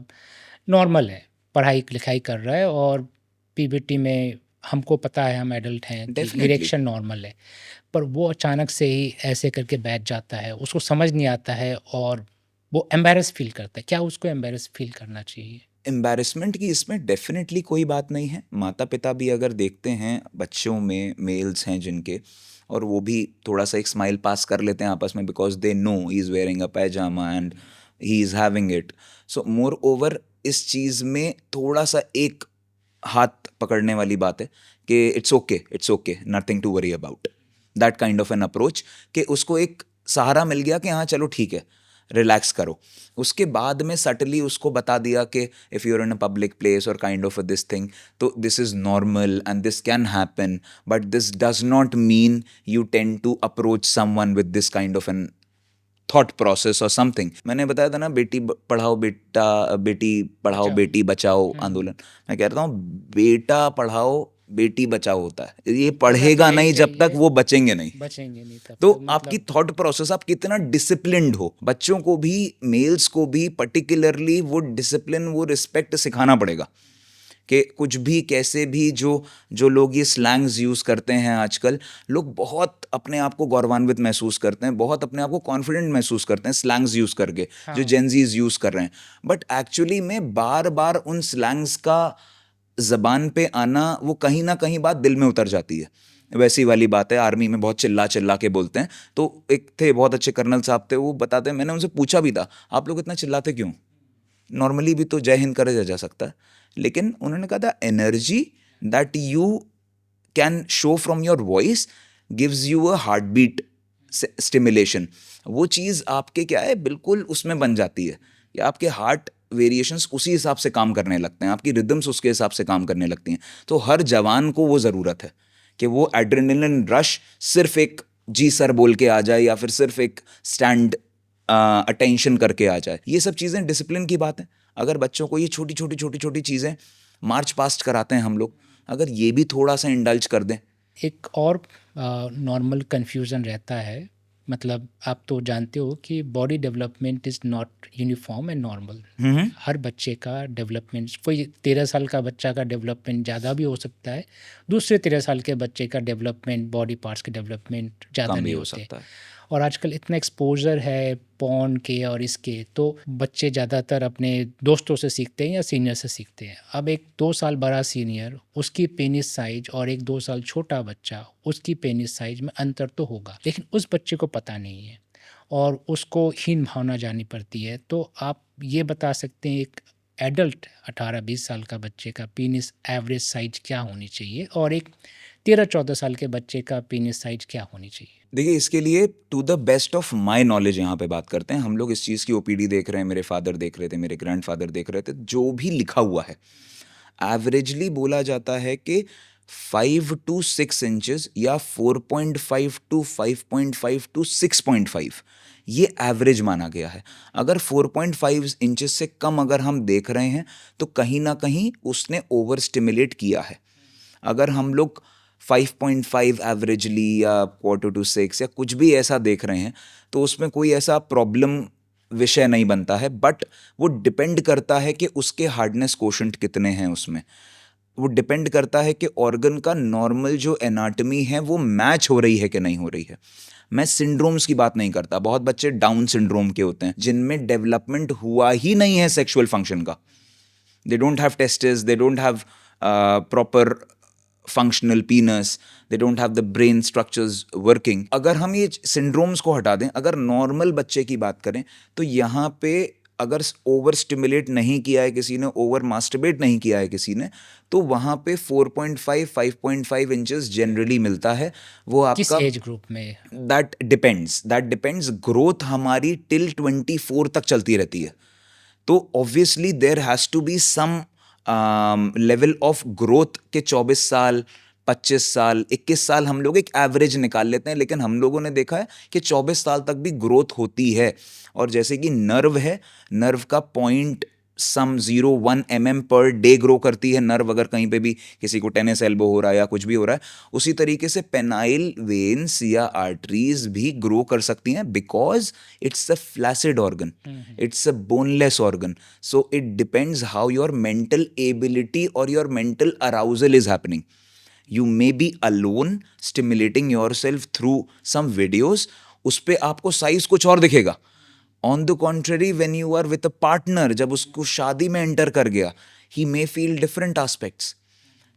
नॉर्मल है, पढ़ाई लिखाई कर रहा है और पीबीटी में हमको पता है, हम एडल्ट हैं, कि डेफिनेटली इरेक्शन नॉर्मल है, पर वो अचानक से ही ऐसे करके बैठ जाता है, उसको समझ नहीं आता है और वो एम्बैरेस फील करता है। क्या उसको एम्बैरेस फील करना चाहिए? एम्बैरेसमेंट की इसमें डेफिनेटली कोई बात नहीं है। माता पिता भी अगर देखते हैं बच्चों में मेल्स हैं जिनके, और वो भी थोड़ा सा एक स्माइल पास कर लेते हैं आपस में because they know he is wearing a pyjama and he is having it. So more over इस चीज़ में थोड़ा सा एक हाथ पकड़ने वाली बात है कि it's okay, nothing to worry about, that kind of an approach, कि उसको एक सहारा मिल गया कि हाँ चलो ठीक है, रिलैक्स करो। उसके बाद में सटली उसको बता दिया कि if you are in a public place और काइंड ऑफ दिस थिंग, तो this is normal and this can happen, but this does not mean you tend to approach someone with this kind of an thought process और something. मैंने बताया था ना, पढ़ाओ बेटा, बेटी पढ़ाओ बचाओ। बेटी बचाओ आंदोलन, मैं कह रहा हूँ बेटा पढ़ाओ बेटी बचाओ होता है, ये होना तो पढ़ेगा यही नहीं जब तक चाहिए, वो बचेंगे नहीं। बचेंगे नहीं तब तो तक, आपकी मतलब थॉट प्रोसेस, आप कितना डिसिप्लिन्ड हो, बच्चों को भी, मेल्स को भी पर्टिकुलरली वो डिसिप्लिन, वो रिस्पेक्ट सिखाना पड़ेगा कि कुछ भी कैसे भी, जो जो लोग ये स्लैंग्स यूज़ करते हैं आजकल, लोग बहुत अपने आप को गौरवान्वित महसूस करते हैं, बहुत अपने आप को कॉन्फिडेंट महसूस करते हैं स्लैंग्स यूज़ करके, जो हाँ, जेनजीज यूज़ कर रहे हैं, बट एक्चुअली में बार बार उन स्लैंग्स का ज़बान पे आना, वो कहीं ना कहीं बात दिल में उतर जाती है। वैसी वाली बात है, आर्मी में बहुत चिल्ला चिल्ला के बोलते हैं। तो एक थे बहुत अच्छे कर्नल साहब थे, वो बताते हैं, मैंने उनसे पूछा भी था आप लोग इतना चिल्लाते क्यों, नॉर्मली भी तो जय हिंद करे जा सकता है, लेकिन उन्होंने कहा था energy that you can show from your voice gives you a heart beat stimulation. वो चीज़ आपके क्या है, बिल्कुल उसमें बन जाती है कि आपके हार्ट वेरिएशंस उसी हिसाब से काम करने लगते हैं, आपकी रिदम्स उसके हिसाब से काम करने लगती हैं। तो हर जवान को वो ज़रूरत है कि वो एड्रेनलिन रश सिर्फ एक जी सर बोल के आ जाए, या फिर सिर्फ एक स्टैंड अटेंशन करके आ जाए। ये सब चीज़ें डिसिप्लिन की बात है। अगर बच्चों को ये छोटी छोटी छोटी छोटी चीज़ें मार्च पास्ट कराते हैं हम लोग, अगर ये भी थोड़ा सा इंडल्ज कर दें। एक और नॉर्मल कन्फ्यूज़न रहता है, मतलब आप तो जानते हो कि body development is not uniform and normal. हर बच्चे का डेवलपमेंट, कोई 13 साल का बच्चा का डेवलपमेंट ज़्यादा भी हो सकता है, दूसरे 13 साल के बच्चे का डेवलपमेंट, बॉडी पार्ट्स के डेवलपमेंट ज़्यादा कम भी नहीं हो होते। सकता है। और आजकल इतना एक्सपोजर है पॉर्न के और इसके, तो बच्चे ज़्यादातर अपने दोस्तों से सीखते हैं या सीनियर से सीखते हैं। अब एक 2 साल बड़ा सीनियर, उसकी पेनिस साइज, और एक 2 साल छोटा बच्चा, उसकी पेनिस साइज में अंतर तो होगा, लेकिन उस बच्चे को पता नहीं है और उसको हीन भावना जानी पड़ती है। तो आप ये बता सकते हैं एक एडल्ट 18-20 साल का बच्चे का पेनिस एवरेज साइज क्या होनी चाहिए और एक 13-14 साल के बच्चे का पेनिस साइज क्या होनी चाहिए? देखिए, इसके लिए to the best of my knowledge यहाँ पे बात करते हैं हम लोग। इस चीज़ की ओपीडी देख रहे हैं, मेरे फादर देख रहे थे, मेरे ग्रैंडफादर देख रहे थे, जो भी लिखा हुआ है एवरेजली बोला जाता है कि 5 to 6 इंचेस या 4.5 to 5.5 to 6.5, ये एवरेज माना गया है। अगर 4.5 इंचेस से कम अगर हम देख रहे हैं तो कहीं ना कहीं उसने ओवर स्टिमुलेट किया है। अगर हम लोग 5.5 एवरेजली या 4 to 6 या कुछ भी ऐसा देख रहे हैं तो उसमें कोई ऐसा प्रॉब्लम विषय नहीं बनता है, बट वो डिपेंड करता है कि उसके हार्डनेस कोशेंट कितने हैं उसमें। वो डिपेंड करता है कि ऑर्गन का नॉर्मल जो एनाटमी है वो मैच हो रही है कि नहीं हो रही है। मैं सिंड्रोम्स की बात नहीं करता, बहुत बच्चे डाउन सिंड्रोम के होते हैं जिनमें डेवलपमेंट हुआ ही नहीं है सेक्सुअल फंक्शन का। They don't have testes, they don't have proper functional penis, they don't have the brain structures working। अगर हम ये सिंड्रोम्स को हटा दें, अगर नॉर्मल बच्चे की बात करें, तो यहाँ पे अगर ओवर स्टिमुलेट नहीं किया है किसी ने, ओवर मास्टरबेट नहीं किया है किसी ने, तो वहाँ पे 4.5 इंचेस जनरली मिलता है। वो किस आपका एज ग्रुप में? दैट डिपेंड्स ग्रोथ हमारी टिल 24 तक चलती रहती है। तो obviously there has to be some level of growth के 24 साल, 25 साल, 21 साल हम लोग एक एवरेज निकाल लेते हैं, लेकिन हम लोगों ने देखा है कि 24 साल तक भी ग्रोथ होती है। और जैसे कि नर्व है, नर्व का point some 0.1 mm per day grow करती है नर्व, अगर कहीं पे भी किसी को टेनिस एल्बो हो रहा है या कुछ भी हो रहा है। उसी तरीके से पेनाइल वेन्स या आर्टरीज भी ग्रो कर सकती हैं, because it's a flaccid organ, it's a boneless organ. So it depends how your mental ability और your mental arousal is happening. You may be alone stimulating yourself through some videos, उस पे आपको size कुछ और दिखेगा. On the contrary when you are with a partner, जब उसको शादी में एंटर कर गया, he may feel different aspects.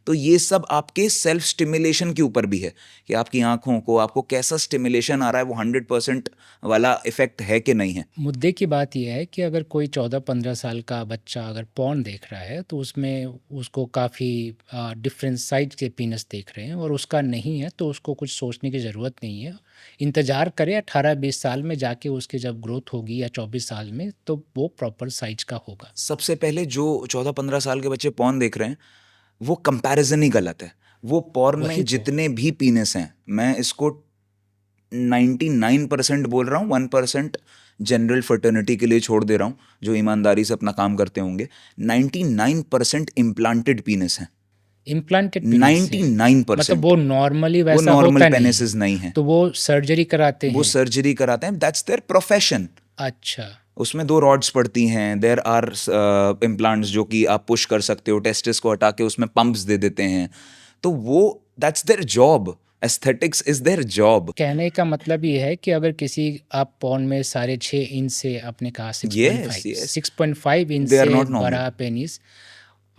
तो ये सब आपके सेल्फ स्टिमुलेशन के ऊपर भी है कि आपकी आंखों को आपको कैसा स्टिमुलेशन आ रहा है, वो 100% वाला इफेक्ट है कि नहीं है. मुद्दे की बात यह है कि अगर कोई 14-15 साल का बच्चा अगर पॉर्न देख रहा है तो उसमें उसको काफ़ी डिफरेंट साइज के पीनस देख रहे हैं और उसका नहीं है, तो उसको कुछ सोचने की ज़रूरत नहीं है. इंतज़ार करे 18-20 साल में जाके उसकी जब ग्रोथ होगी, या 24 साल में, तो वो प्रॉपर साइज का होगा. सबसे पहले जो 14-15 साल के बच्चे पॉर्न देख रहे हैं, वो कंपैरिजन ही गलत है. वो पॉर्न वही में तो. जितने भी पीनस हैं, मैं इसको 99% बोल रहा हूँ, 1% जनरल फर्टर्निटी के लिए छोड़ दे रहा हूँ, जो ईमानदारी से अपना काम करते होंगे. 99% इम्प्लांटेड पीनस हैं. इम्प्लांटेड पीनस है, 99%. मतलब वो नॉर्मली वो वैसा नॉर्मल होता नहीं पेनिसेस है, नहीं है, तो वो सर्जरी कराते वो हैं. सर्जरी कराते हैं. That's their profession. अच्छा. उसमें 2 रॉड्स पड़ती हैं. देयर आर इम्प्लांट्स जो कि आप पुश कर सकते हो, टेस्टिस को हटा के उसमें पंप्स दे देते हैं. तो वो that's their job. Aesthetics is their job. कहने का मतलब ये है कि अगर किसी आप पॉर्न में 6.5 इंच से, आपने कहा Yes, 6.5 yes. 6.5 inch They are से not normal. बड़ा पेनिस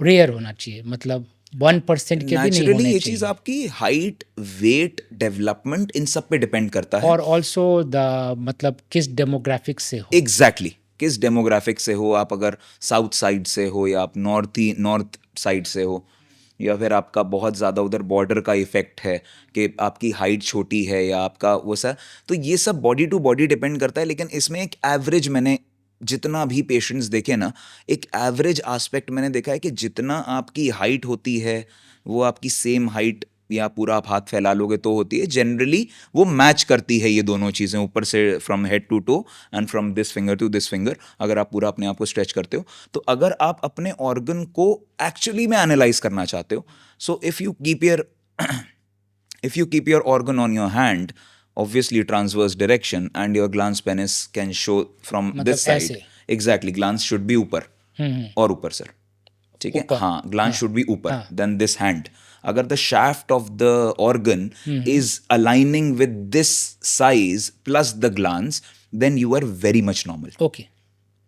रेयर होना चाहिए, मतलब 1% के भी नहीं नेचुरली होने ये चीज चाहिए. आपकी हाइट, वेट, डेवलपमेंट, इन सब पे डिपेंड करता है. और ऑल्सो द मतलब किस डेमोग्राफिक से हो. एग्जैक्टली किस डेमोग्राफिक से हो. आप अगर साउथ साइड से हो, या आप नॉर्थ साइड से हो, या फिर आपका बहुत ज़्यादा उधर बॉर्डर का इफेक्ट है कि आपकी हाइट छोटी है, या आपका वो सा. तो ये सब बॉडी टू बॉडी डिपेंड करता है. लेकिन इसमें एक एवरेज, मैंने जितना भी पेशेंट्स देखे ना, एक एवरेज एस्पेक्ट मैंने देखा है कि जितना आपकी हाइट होती है, वो आपकी सेम हाइट, या पूरा आप हाथ फैला लोगे तो होती है, जनरली वो मैच करती है ये दोनों चीज़ें, ऊपर से from head to toe and from this finger to this finger. अगर आप पूरा अपने आप को स्ट्रेच करते हो, तो अगर आप अपने ऑर्गन को एक्चुअली में एनालाइज करना चाहते हो, so if you keep your organ on your hand, obviously transverse direction, and your glans penis can show from मतलब this side. ऐसे. Exactly, glans should be ऊपर और ऊपर सर. ठीक है, ऊपर. हाँ, glans should be ऊपर. हाँ. Then this hand. अगर the shaft of the organ is aligning with this size plus the glans, then you are very much normal. Okay.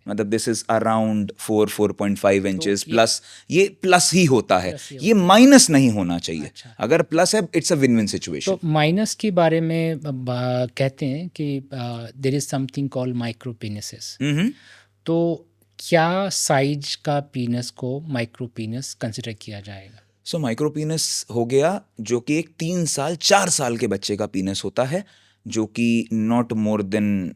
मतलब this is around 4.5 inches plus. ये plus ही होता है, ये minus नहीं होना चाहिए. अच्छा. अगर प्लस है, it's a win win situation. तो माइनस के बारे में कहते हैं कि there is something called micro penises. तो क्या साइज का पीनस को माइक्रो पीनस कंसिडर किया जाएगा? सो माइक्रो पीनस हो गया जो कि एक 3 साल 4 साल के बच्चे का पीनस होता है, जो कि not more than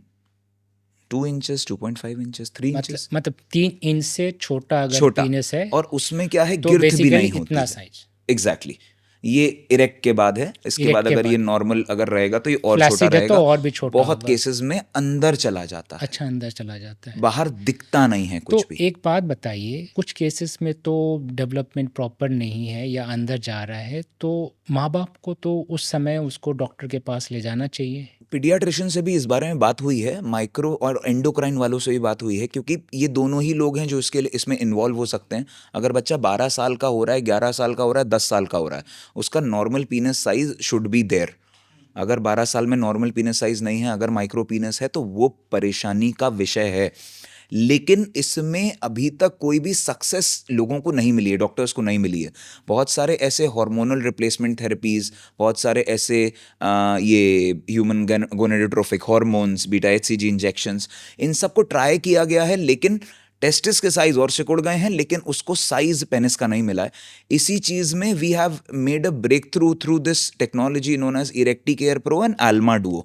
2 inches, 2.5 inches, 3 inches. मतलब 3 इंच से छोटा अगर छोटा. पीनस है, और उसमें क्या है, तो गिर्थ भी बेसिकली नहीं होती इतना है. साइज. एग्जैक्टली. ये इरेक्ट के बाद है. इसके Erect बाद के अगर ये बाद. नॉर्मल अगर रहेगा तो ये और छोटा फ्लैसिड है तो रहेगा. और भी छोटा बहुत होगा. केसेस में अंदर चला जाता है. अच्छा, अंदर चला जाता है. बाहर दिखता नहीं है तो कुछ भी. एक बात बताइए, कुछ केसेस में तो डेवलपमेंट प्रॉपर नहीं है या अंदर जा रहा है, तो माँ बाप को तो उस समय उसको डॉक्टर के पास ले जाना चाहिए. पीडियाट्रिशियन से भी इस बारे में बात हुई है, माइक्रो और एंडोक्राइन वालों से भी बात हुई है, क्योंकि ये दोनों ही लोग हैं जो इसके लिए इसमें इन्वॉल्व हो सकते हैं. अगर बच्चा 12 साल का हो रहा है, 11 साल का हो रहा है, 10 साल का हो रहा है, उसका normal penis size should be there. अगर 12 साल में नॉर्मल पीनस साइज नहीं है, अगर माइक्रो पीनस है, तो वो परेशानी का विषय है. लेकिन इसमें अभी तक कोई भी सक्सेस लोगों को नहीं मिली है, डॉक्टर्स को नहीं मिली है. बहुत सारे ऐसे हार्मोनल रिप्लेसमेंट थेरेपीज़, बहुत सारे ऐसे ये human gonadotropic hormones, beta HCG injections, इन सब को ट्राई किया गया है, लेकिन टेस्टिस के साइज और सिकुड़ गए हैं, लेकिन उसको साइज पेनिस का नहीं मिला है. इसी चीज़ में we have made a breakthrough this technology known as erecti care pro and Alma Duo,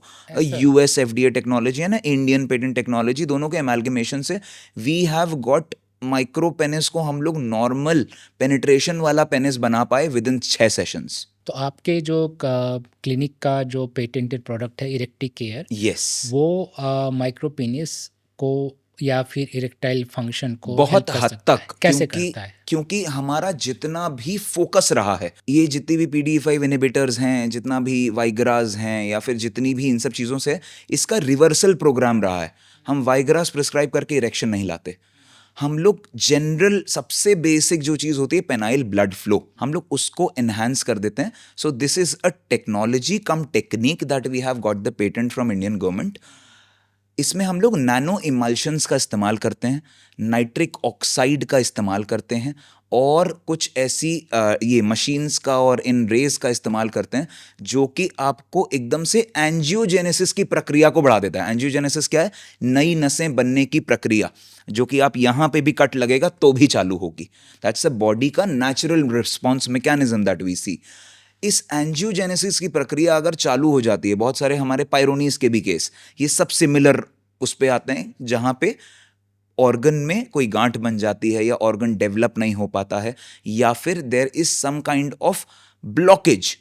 US FDA technology है ना, इंडियन पेटेंट टेक्नोलॉजी, दोनों के एमालगमेशन से we have got micro penis को हम लोग नॉर्मल पेनिट्रेशन वाला पेनिस बना पाए विद इन 6 सेशंस। तो आपके जो क्लिनिक का जो पेटेंटेड प्रोडक्ट है इरेक्टी केयर, यस, वो माइक्रो पेनिस को या फिर इरेक्टाइल फंक्शन को हेल्प बहुत कर हद सकता है, तक, कैसे क्योंकि करता है? क्योंकि हमारा जितना भी फोकस रहा है, ये जितनी भी PDE5 इनहिबिटर्स हैं, जितना भी वाइग्रास हैं, या फिर जितनी भी इन सब चीज़ों से इसका रिवर्सल प्रोग्राम रहा है। हम वाइग्रास प्रिस्क्राइब करके इरेक्शन नहीं लाते। हम लोग जनरल सबसे बेसिक जो चीज़ होती है पेनाइल ब्लड फ्लो, हम लोग उसको एनहांस कर देते हैं। So this is a technology cum technique that we have got the patent from Indian government. इसमें हम लोग नैनो इमल्शंस का इस्तेमाल करते हैं, नाइट्रिक ऑक्साइड का इस्तेमाल करते हैं, और कुछ ऐसी ये मशीन्स का और इन रेज का इस्तेमाल करते हैं जो कि आपको एकदम से एंजियोजेनेसिस की प्रक्रिया को बढ़ा देता है। एंजियोजेनेसिस क्या है? नई नसें बनने की प्रक्रिया, जो कि आप यहाँ पे भी कट लगेगा तो भी चालू होगी। दैट्स अ बॉडी का natural response mechanism that we see. इस एंजियोजेनेसिस की प्रक्रिया अगर चालू हो जाती है, बहुत सारे हमारे पायरोनीज के भी केस ये सब सिमिलर उस पे आते हैं, जहाँ पे ऑर्गन में कोई गांठ बन जाती है या ऑर्गन डेवलप नहीं हो पाता है, या फिर there is some kind of blockage,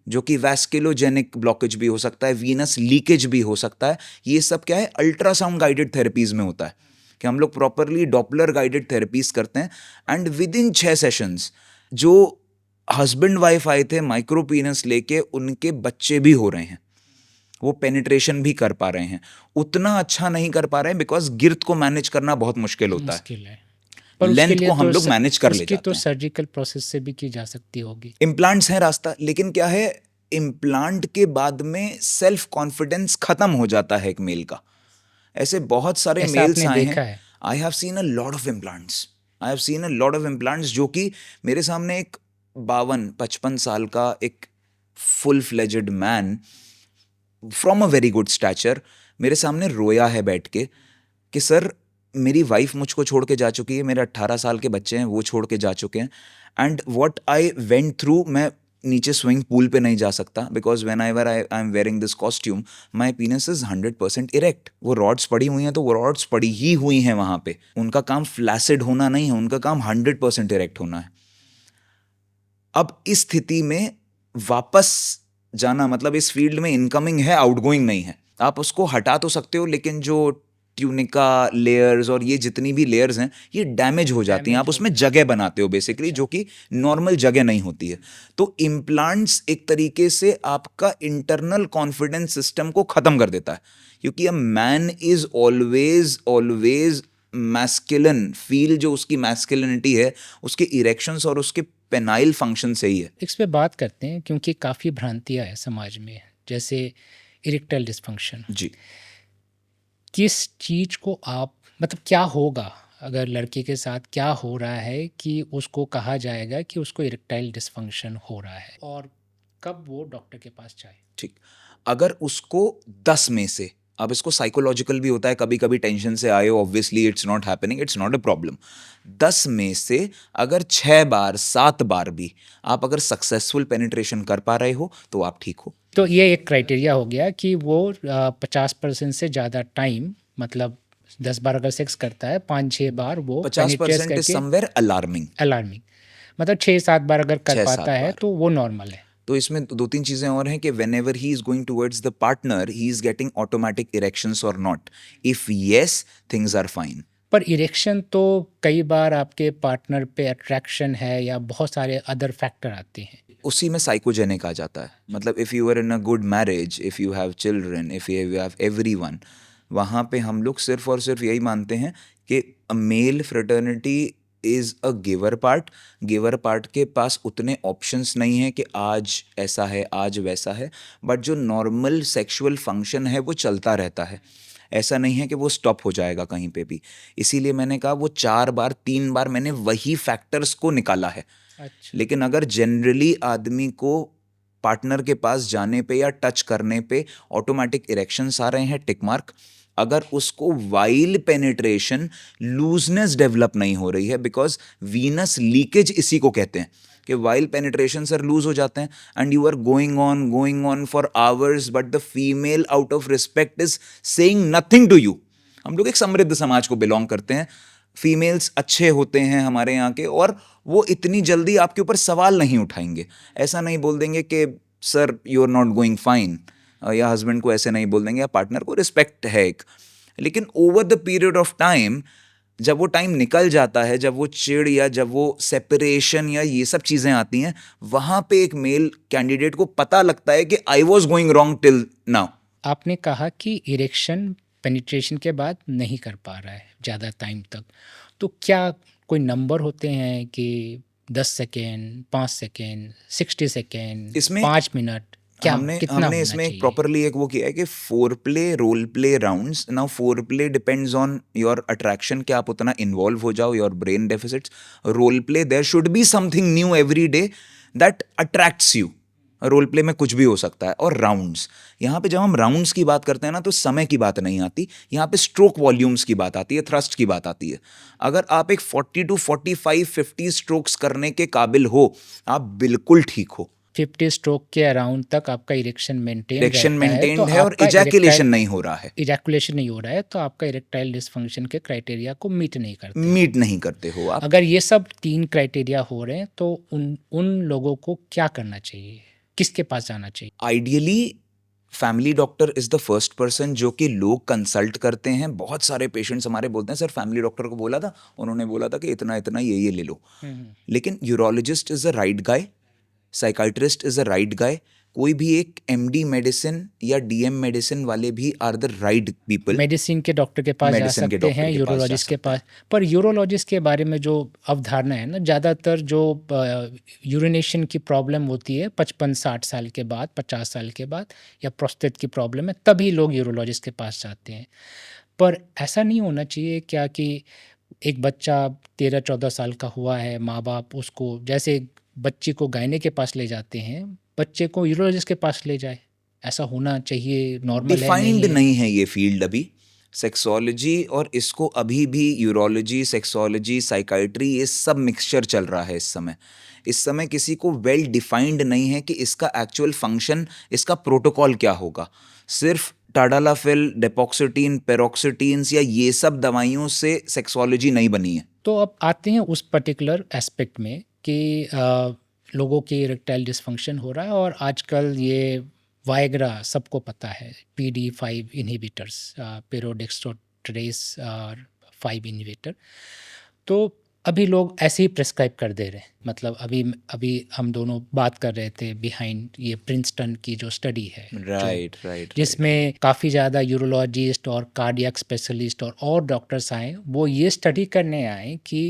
जो कि वैस्कुलोजेनिक ब्लॉकेज भी हो सकता है, वीनस लीकेज भी हो सकता है। ये सब क्या है? अल्ट्रासाउंड गाइडेड थेरेपीज में होता है कि हम लोग प्रॉपरली डॉपलर गाइडेड थेरेपीज करते हैं, एंड विद इन 6 सेशंस जो हस्बैंड वाइफ आए थे माइक्रो पीनस लेके, उनके बच्चे भी हो रहे हैं, वो पेनिट्रेशन भी कर पा रहे हैं। उतना अच्छा नहीं कर पा रहे हैं बिकॉज गिर्थ को मैनेज करना बहुत मुश्किल होता है। मुश्किल है, पर उसके लेंथ लिए को हम तो लोग मैनेज कर ले उसकी जाते तो हैं। सर्जिकल प्रोसेस से भी की जा सकती होगी। इम्प्लांट्स हैं रास्ता, लेकिन क्या है, इम्प्लांट के बाद में सेल्फ कॉन्फिडेंस खत्म हो जाता है एक मेल का। ऐसे बहुत सारे ऐसा मेल्स आपने आए देखा हैं। है? I have seen a lot of implants, I have seen a lot of implants, जो कि मेरे सामने एक 52-55 साल का एक full fledged man from a very good stature मेरे सामने रोया है बैठ के कि सर, मेरी वाइफ मुझको छोड़ के जा चुकी है, मेरे 18 साल के बच्चे हैं वो छोड़ के जा चुके हैं, and what I went through, मैं नीचे स्विमिंग पूल पे नहीं जा सकता because when I am wearing this costume my पीनस is 100% erect. वो रॉड्स पड़ी हुई हैं तो वो रॉड्स पड़ी ही हुई हैं वहां पे, उनका काम फ्लैसिड होना नहीं है, उनका काम 100% इरेक्ट होना है। अब इस स्थिति में वापस जाना मतलब इस फील्ड में इनकमिंग है, आउटगोइंग नहीं है। आप उसको हटा तो सकते हो, लेकिन जो ट्यूनिका लेयर्स और ये जितनी भी लेयर्स हैं ये डैमेज हो जाती हैं। आप उसमें जगह बनाते हो बेसिकली, जो कि नॉर्मल जगह नहीं होती है। तो इम्प्लांट्स एक तरीके से आपका इंटरनल कॉन्फिडेंस सिस्टम को खत्म कर देता है, क्योंकि a man is always always masculine. Feel जो उसकी मैस्कुलिनिटी है उसके इरेक्शंस और उसके पेनाइल फंक्शन से ही है। इस पे बात करते हैं क्योंकि काफ़ी भ्रांतियाँ हैं समाज में, जैसे इरेक्टाइल डिस्फंक्शन। जी, किस चीज़ को आप मतलब क्या होगा अगर लड़के के साथ क्या हो रहा है कि उसको कहा जाएगा कि उसको इरेक्टाइल डिस्फंक्शन हो रहा है, और कब वो डॉक्टर के पास जाए? ठीक। अगर उसको 10 में से, अब इसको साइकोलॉजिकल भी होता है, कभी कभी टेंशन से आए हो, obviously it's not happening, it's not a problem. 10 में से अगर 6 बार 7 बार भी आप अगर सक्सेसफुल पेनिट्रेशन कर पा रहे हो तो आप ठीक हो। तो ये एक क्राइटेरिया हो गया कि वो 50% से ज़्यादा टाइम, मतलब 10 बार अगर सेक्स करता है 5-6 बार वो पेनिट्रेट 50% इज करके, समवेयर अलार्मिंग। अलार्मिंग, मतलब 6-7 बार अगर कर 6-7 पाता है बार। तो वो नॉर्मल है। तो इसमें 2-3 चीजें और हैं कि whenever he is going towards the partner he is getting automatic erections or not. If yes, things are fine. पर इरेक्शन तो कई बार आपके पार्टनर पे अट्रैक्शन है या बहुत सारे अदर फैक्टर आते हैं। उसी में साइकोजेनिक आ जाता है। मतलब if you are in a good marriage, if you have children, if you have everyone, वहाँ पे हम लोग सिर्फ और सिर्फ यही मानते हैं कि male fraternity is a giver part के पास उतने ऑप्शंस नहीं हैं कि आज ऐसा है आज वैसा है, बट जो नॉर्मल सेक्सुअल फंक्शन है वो चलता रहता है। ऐसा नहीं है कि वो स्टॉप हो जाएगा कहीं पे भी। इसीलिए मैंने कहा वो 4 बार 3 बार मैंने वही फैक्टर्स को निकाला है। अच्छा, लेकिन अगर जनरली आदमी को पार्टनर के पास जाने पे या टच करने पे ऑटोमेटिक इरेक्शंस आ रहे हैं, टिक मार्क। अगर उसको वाइल पेनिट्रेशन लूजनेस डेवलप नहीं हो रही है, बिकॉज वीनस लीकेज इसी को कहते हैं कि वाइल पेनिट्रेशन सर लूज हो जाते हैं, and you are going on for hours, but the female out of respect is saying nothing to you. हम लोग एक समृद्ध समाज को बिलोंग करते हैं, फीमेल्स अच्छे होते हैं हमारे यहाँ के, और वो इतनी जल्दी आपके ऊपर सवाल नहीं उठाएंगे, ऐसा नहीं बोल देंगे कि sir you are not going fine, या हस्बैंड को ऐसे नहीं बोल देंगे, या पार्टनर को, रिस्पेक्ट है एक। लेकिन over the period of time, जब वो टाइम निकल जाता है, जब वो चिड़ या जब वो सेपरेशन या ये सब चीज़ें आती हैं, वहाँ पे एक मेल कैंडिडेट को पता लगता है कि I was going wrong till now. आपने कहा कि इरेक्शन पेनिट्रेशन के बाद नहीं कर पा रहा है ज़्यादा टाइम तक, तो क्या कोई नंबर होते हैं कि 10 सेकेंड, 5 सेकेंड, 60 सेकेंड, इसमें 5 मिनट, क्या हमने कितना हमने होना इसमें एक चाहिए? प्रॉपरली एक वो किया है कि 4 play, role play rounds. Now 4 play depends on your attraction, कि आप उतना इन्वॉल्व हो जाओ, your brain deficits. Role play, there should be something new every day that attracts you. Role play में कुछ भी हो सकता है। और राउंड्स, यहाँ पे जब हम राउंड्स की बात करते हैं ना, तो समय की बात नहीं आती, यहाँ पे स्ट्रोक वॉल्यूम्स की बात आती है, थ्रस्ट की बात आती है। अगर आप एक 40 to 45, 50 स्ट्रोक्स करने के काबिल हो, आप बिल्कुल ठीक हो। 50 स्ट्रोक के अराउंड तक आपका इरेक्शन मेंटेन इरेक्शन रहता है, तो मेंटेन्ड है और आपका इजैकुलेशन नहीं हो रहा है, इजैकुलेशन नहीं हो रहा है, तो आपका इरेक्टाइल डिसफंक्शन के क्राइटेरिया को मीट नहीं करते। मीट नहीं करते हो आप। अगर ये सब 3 क्राइटेरिया हो रहे हैं, तो उन लोगों को क्या करना चाहिए, किसके पास जाना चाहिए? Ideally family doctor is the first person जो कि लोग कंसल्ट करते हैं। बहुत सारे पेशेंट्स हमारे बोलते हैं सर फैमिली डॉक्टर को बोला था, उन्होंने बोला था कि इतना इतना ये ले लो। लेकिन urologist is a right guy, psychiatrist is a right guy, कोई भी एक एमडी मेडिसिन या डीएम मेडिसिन वाले भी are the right people. Medicine के डॉक्टर के पास जा मेडिसिन के सकते डॉक्टर हैं, के पास जा यूरोलॉजिस्ट के सकते पास। पर यूरोलॉजिस्ट के बारे में जो अवधारणा है ना, ज़्यादातर जो यूरिनेशन की प्रॉब्लम होती है 55-60 साल के बाद, 50 साल के बाद, या प्रोस्टेट की प्रॉब्लम है, तभी लोग यूरोलॉजिस्ट के पास जाते हैं। पर ऐसा नहीं होना चाहिए क्या कि एक बच्चा 13-14 साल का हुआ है, माँ बाप उसको, जैसे बच्ची को गायने के पास ले जाते हैं, बच्चे को यूरोलॉजिस्ट के पास ले जाए? ऐसा होना चाहिए, नॉर्मल है, नहीं डिफाइंड है? नहीं है ये फील्ड अभी, सेक्सोलॉजी, और इसको अभी भी यूरोलॉजी, सेक्सोलॉजी, साइकाइट्री, ये सब मिक्सचर चल रहा है इस समय। इस समय किसी को वेल डिफाइंड नहीं है कि इसका एक्चुअल फंक्शन, इसका प्रोटोकॉल क्या होगा। सिर्फ टाडालाफिल, डेपोक्सिटीन, पेरोक्सिटीन्स या ये सब दवाइयों से सेक्सोलॉजी नहीं बनी है। तो अब आते हैं उस पर्टिकुलर एस्पेक्ट में कि लोगों की इरेक्टाइल डिसफंक्शन हो रहा है, और आजकल ये वायग्रा सबको पता है, PD5 इनहिबिटर्स, पेरोडेक्सोट्रेस और 5 इनहिबिटर, तो अभी लोग ऐसे ही प्रिस्क्राइब कर दे रहे हैं। मतलब अभी हम दोनों बात कर रहे थे बिहाइंड ये प्रिंसटन की जो स्टडी है, राइट। जिसमें काफ़ी ज़्यादा यूरोलॉजिस्ट और कार्डियक स्पेशलिस्ट और डॉक्टर्स आए। वो ये स्टडी करने आए कि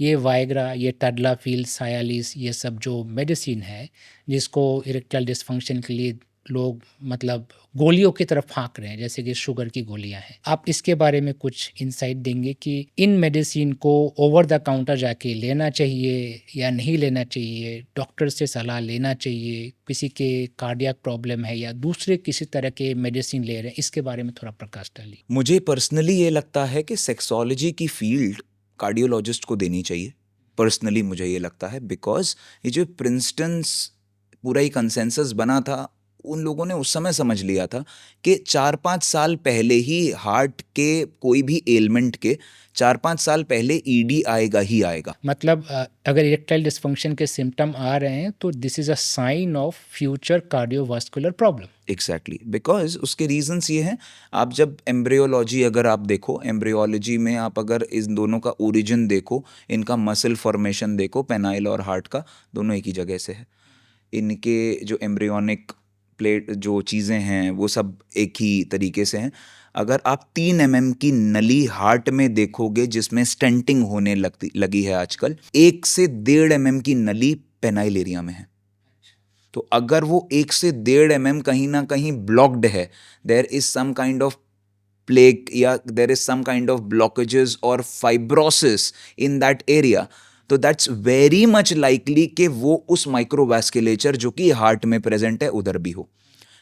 ये वायग्रा, ये टैडलाफिल, सायालिस, ये सब जो मेडिसिन है जिसको इरेक्टाइल डिसफंक्शन के लिए लोग मतलब गोलियों की तरफ हाँक रहे हैं, जैसे कि शुगर की गोलियां हैं, आप इसके बारे में कुछ इंसाइट देंगे कि इन मेडिसिन को ओवर द काउंटर जाके लेना चाहिए या नहीं लेना चाहिए, डॉक्टर से सलाह लेना चाहिए, किसी के कार्डियक प्रॉब्लम है या दूसरे किसी तरह के मेडिसिन ले रहे हैं, इसके बारे में थोड़ा प्रकाश डालिए। मुझे पर्सनली ये लगता है कि सेक्सोलॉजी की फील्ड कार्डियोलॉजिस्ट को देनी चाहिए। पर्सनली मुझे ये लगता है, बिकॉज ये जो प्रिंसटन्स पूरा ही कंसेंसस बना था, उन लोगों ने उस समय समझ लिया था कि 4-5 साल पहले ही हार्ट के कोई भी एलिमेंट के 4-5 साल पहले ईडी आएगा ही आएगा। मतलब अगर इरेक्टाइल डिसफंक्शन के सिम्टम आ रहे हैं तो this is a sign of future cardiovascular problem. Exactly, because उसके रीजंस ये हैं। आप जब एम्ब्रियोलॉजी अगर आप देखो, एम्ब्रियोलॉजी में आप अगर इन दोनों का ओरिजिन देखो, इनका मसल फॉर्मेशन देखो, पेनाइल और हार्ट का, दोनों एक ही जगह से है। इनके जो एम्ब्रियोनिक प्लेट जो चीज़ें हैं वो सब एक ही तरीके से हैं। अगर आप 3 mm की नली हार्ट में देखोगे जिसमें स्टेंटिंग होने लगी है आजकल, 1 से 1.5 mm की नली पेनाइल एरिया में है। तो अगर वो 1 से 1.5 mm कहीं ना कहीं ब्लॉक्ड है, there is some kind of plaque या there is some kind of blockages और फाइब्रोसिस इन दैट एरिया, तो दैट्स वेरी मच लाइकली कि वो उस माइक्रोवास्कुलेचर जो कि हार्ट में प्रेजेंट है उधर भी हो।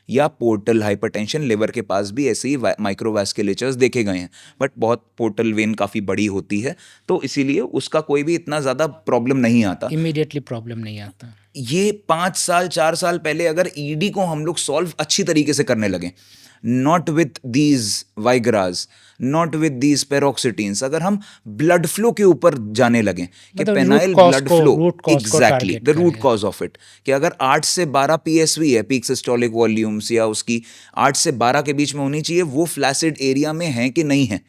या पोर्टल हाइपरटेंशन, लिवर के पास भी ऐसे ही माइक्रोवास्कुलेचर्स देखे गए हैं, बट बहुत पोर्टल वेन काफ़ी बड़ी होती है, तो इसीलिए उसका कोई भी इतना ज़्यादा प्रॉब्लम नहीं आता, इमीडिएटली प्रॉब्लम नहीं आता। ये 5 साल 4 साल पहले अगर ईडी को हम लोग सॉल्व अच्छी तरीके से करने लगे, not with these Viagras, not with these paroxetines. अगर हम ब्लड फ्लो के ऊपर जाने लगे कि मतलब penile blood flow, exactly the root cause of it, कि अगर 8 से 12 पीएसवी है, पीक सिस्टोलिक वॉल्यूम्स, या उसकी 8 से 12 के बीच में होनी चाहिए, वो फ्लैसिड एरिया में है कि नहीं है।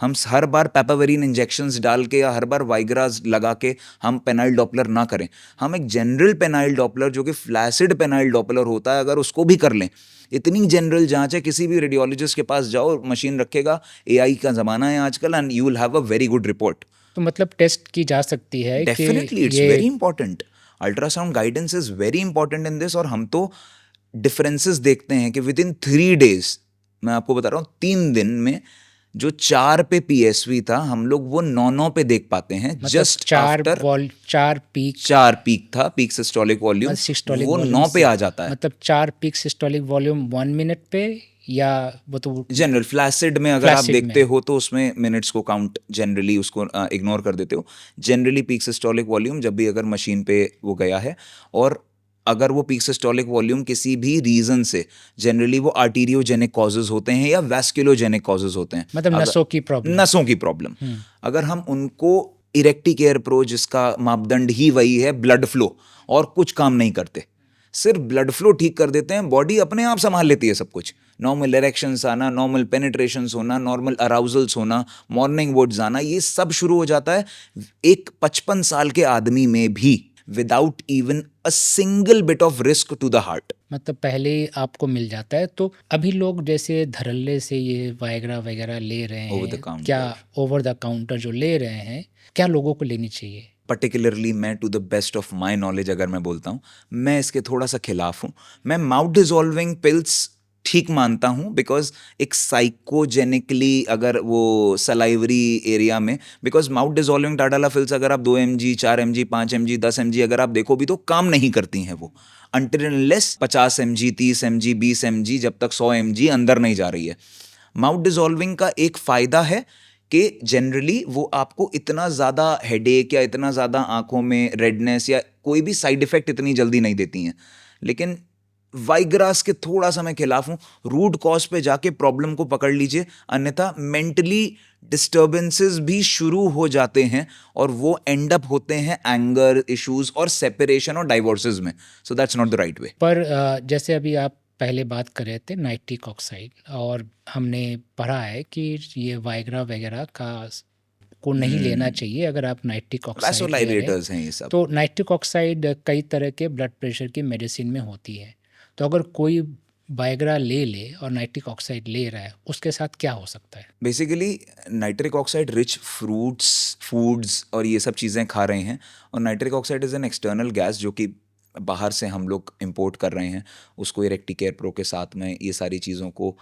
हम हर बार पेपावेरिन इंजेक्शंस डाल के या हर बार वाइग्रास लगा के हम पेनाइल डॉपलर ना करें। हम एक जनरल पेनाइल डॉपलर, जो कि फ्लैसिड पेनाइल डॉपलर होता है, अगर उसको भी कर लें, इतनी जनरल जांच है, किसी भी रेडियोलॉजिस्ट के पास जाओ, मशीन रखेगा, एआई का ज़माना है आजकल, and you will have a very good report. तो मतलब टेस्ट की जा सकती है कि डेफिनेटली इट्स ये very important. Ultrasound guidance is very important in this. और हम तो डिफरेंसेस देखते हैं कि विद इन 3 days, मैं आपको बता रहा हूँ, 3 दिन में जो 4 पे पीएसवी था, हम लोग वो 9 पे देख पाते हैं। मतलब जस्ट आफ्टर 4 पीक 4 पीक था, पीक सिस्टोलिक वॉल्यूम, सिस्टोलिक वो वॉल्यूम 9 पे से, आ जाता है। मतलब 4 पीक सिस्टोलिक वॉल्यूम 1 मिनट पे, या वो तो जनरल फ्लैसिड में अगर आप फ्लैसिड देखते में हो तो उसमें मिनट्स को काउंट, जनरली उसको इग्नोर कर देते हो। जनरली पीक सिस्टोलिक वॉल्यूम जब भी अगर मशीन पे वो गया है, और अगर वो पीक सिस्टोलिक वॉल्यूम किसी भी रीजन से, जनरली वो आर्टीरियोजेनिक कॉजेज होते हैं या वैस्कुलोजेनिक कॉजेज होते हैं, मतलब नसों की प्रॉब्लम। नसों की प्रॉब्लम, अगर हम उनको इरेक्टी केयर प्रो, जिसका मापदंड ही वही है ब्लड फ्लो, और कुछ काम नहीं करते, सिर्फ ब्लड फ्लो ठीक कर देते हैं, बॉडी अपने आप संभाल लेती है सब कुछ। नॉर्मल इरेक्शंस आना, नॉर्मल पेनिट्रेशंस होना, नॉर्मल अराउजल्स होना, मॉर्निंग वुड्स आना, ये सब शुरू हो जाता है एक 55 साल के आदमी में भी, without even a single bit of risk to the heart. मतलब पहले ही आपको मिल जाता है। तो अभी लोग जैसे धड़ल्ले से ये वाइग्रा वगैरह ले रहे ओवर द हैं, काउंटर, क्या ओवर द काउंटर जो ले रहे हैं, क्या लोगों को लेनी चाहिए? पर्टिकुलरली मैं, to the best of my knowledge अगर मैं बोलता हूँ, मैं इसके थोड़ा सा खिलाफ हूँ। मैं माउथ डिजोल्विंग पिल्स ठीक मानता हूँ, बिकॉज एक साइकोजेनिकली, अगर वो सलाइवरी एरिया में, बिकॉज माउथ डिजोल्विंग टाडालाफिल्स अगर आप 2 mg, 4 mg, 5 mg, 10 mg अगर आप देखो भी तो काम नहीं करती हैं वो, until unless 50 mg, 30 mg, 20 mg, जब तक 100 mg अंदर नहीं जा रही है। माउथ डिजोल्विंग का एक फायदा है कि जनरली वो आपको इतना ज़्यादा हेडेक या इतना ज़्यादा आंखों में रेडनेस या कोई भी साइड इफेक्ट इतनी जल्दी नहीं देती हैं। लेकिन वाइग्रास के थोड़ा सा मैं खिलाफ हूँ। रूट कॉज पे जाके प्रॉब्लम को पकड़ लीजिए, अन्यथा मेंटली डिस्टर्बेंसेस भी शुरू हो जाते हैं और वो एंड अप होते हैं एंगर इश्यूज और सेपरेशन और डाइवोर्सेस में। So that's not the right way. पर जैसे अभी आप पहले बात कर रहे थे नाइट्रिक ऑक्साइड, और हमने पढ़ा है कि ये वाइग्रा वगैरह को नहीं लेना चाहिए अगर आप नाइट्रिक ऑक्साइड ले रहे हैं। वैसोलाइरेटर्स हैं ये सब। तो नाइट्रिक ऑक्साइड कई तरह के ब्लड प्रेशर की मेडिसिन में होती है। तो अगर कोई वाइग्रा ले ले और नाइट्रिक ऑक्साइड ले रहा है, उसके साथ क्या हो सकता है? Basically nitric oxide rich fruits, foods और ये सब चीज़ें खा रहे हैं, और nitric oxide is an external gas जो कि बाहर से हम लोग इंपोर्ट कर रहे हैं। उसको इरेक्टी केयर प्रो के साथ में ये सारी चीज़ों को,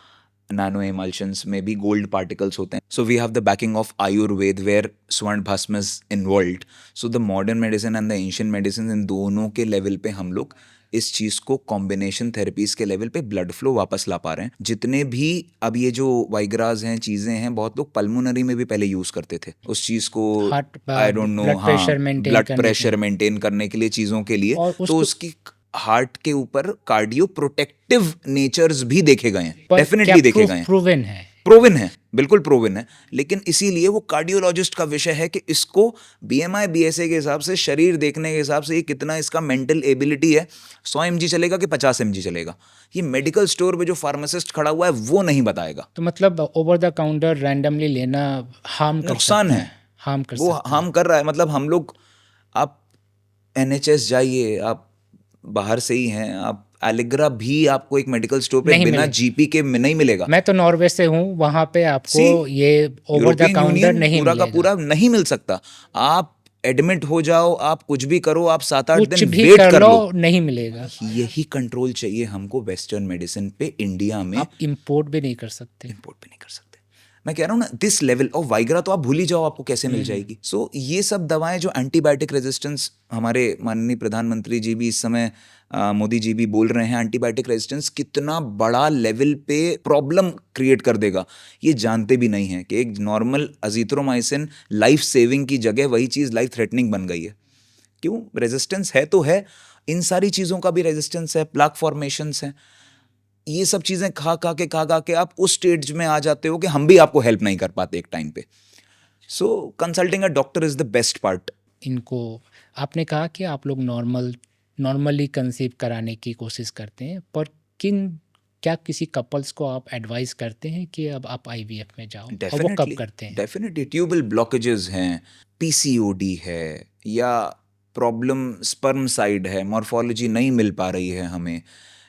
नैनो एमल्शंस में भी गोल्ड पार्टिकल्स होते हैं। So we have the backing of Ayurveda where swarna bhasma is involved. So the modern medicine and the ancient medicine, इन दोनों के लेवल पे हम लोग इस चीज़ को कॉम्बिनेशन थेरेपीज के लेवल पे ब्लड फ्लो वापस ला पा रहे हैं। जितने भी अब ये जो वाइग्रास हैं, चीज़ें हैं, बहुत लोग पल्मोनरी में भी पहले यूज़ करते थे उस चीज़ को, आई डोंट नो, ब्लड हाँ, प्रेशर मेंटेन ब्लड करने प्रेशर मेंटेन करने के लिए, चीज़ों के लिए। और तो उसको उसकी हार्ट के ऊपर कार्डियो प्रोटेक्टिव नेचर्स भी देखे गए हैं, पर क्या डेफिनेटली देखे गए हैं, प्रूवन है? प्रोवन है, बिल्कुल प्रोवन है। लेकिन इसीलिए वो कार्डियोलॉजिस्ट का विषय है कि इसको बीएमआई बीएसए के हिसाब से, शरीर देखने के हिसाब से, ये कितना इसका मेंटल एबिलिटी है, 100 mg चलेगा कि 50 mg चलेगा, ये मेडिकल स्टोर पे जो फार्मासिस्ट खड़ा हुआ है वो नहीं बताएगा। तो मतलब ओवर द काउंटर रैंडमली लेना हार्म कर नुकसान सकता है, है, हार्म कर वो सकता है। हार्म कर रहा है। मतलब हम लोग, आप एनएचएस जाइए, आप बाहर से ही हैं, आप एलिग्रा भी आपको एक मेडिकल स्टोर पे नहीं बिना मिलेगा। जीपी के नहीं मिलेगा। मैं तो नॉर्वे से हूँ, वहाँ पे आपको सी, ये over the European counter union नहीं पूरा का मिलेगा। पूरा नहीं मिल सकता। आप एडमिट हो जाओ, आप कुछ भी करो, आप 7-8 कुछ दिन भी वेट कर कर लो, लो, नहीं मिलेगा। यही कंट्रोल चाहिए हमको वेस्टर्न मेडिसिन पे इंडिया में। आप इंपोर्ट भी नहीं कर सकते। इंपोर्ट भी नहीं कर सकते। मैं कह रहा हूँ ना, दिस लेवल ऑफ वाइग्रा तो आप भूल ही जाओ, आपको कैसे मिल जाएगी। सो ये सब दवाएं जो एंटीबायोटिक रेजिस्टेंस, हमारे माननीय प्रधानमंत्री जी भी इस समय, मोदी जी भी बोल रहे हैं, एंटीबायोटिक रेजिस्टेंस कितना बड़ा लेवल पे प्रॉब्लम क्रिएट कर देगा, ये जानते भी नहीं है कि एक नॉर्मल अजीथ्रोमाइसिन लाइफ सेविंग की जगह वही चीज़ लाइफ थ्रेटनिंग बन गई है। क्यों? रेजिस्टेंस है तो है, इन सारी चीज़ों का भी रेजिस्टेंस है, प्लाक फॉर्मेशंस हैं। ये सब चीज़ें खा खा के आप उस स्टेज में आ जाते हो कि हम भी आपको हेल्प नहीं कर पाते एक टाइम पे. So consulting a doctor is the best part. इनको आपने कहा कि आप लोग नॉर्मली कंसीव कराने की कोशिश करते हैं, पर क्या किसी कपल्स को आप एडवाइस करते हैं कि अब आप आईवीएफ में जाओ, और वो कब करते हैं? डेफिनेटली ट्यूबल ब्लॉकेजेस हैं, पीसीओडी है, या प्रॉब्लम स्पर्म साइड है, मॉर्फोलॉजी नहीं मिल पा रही है हमें.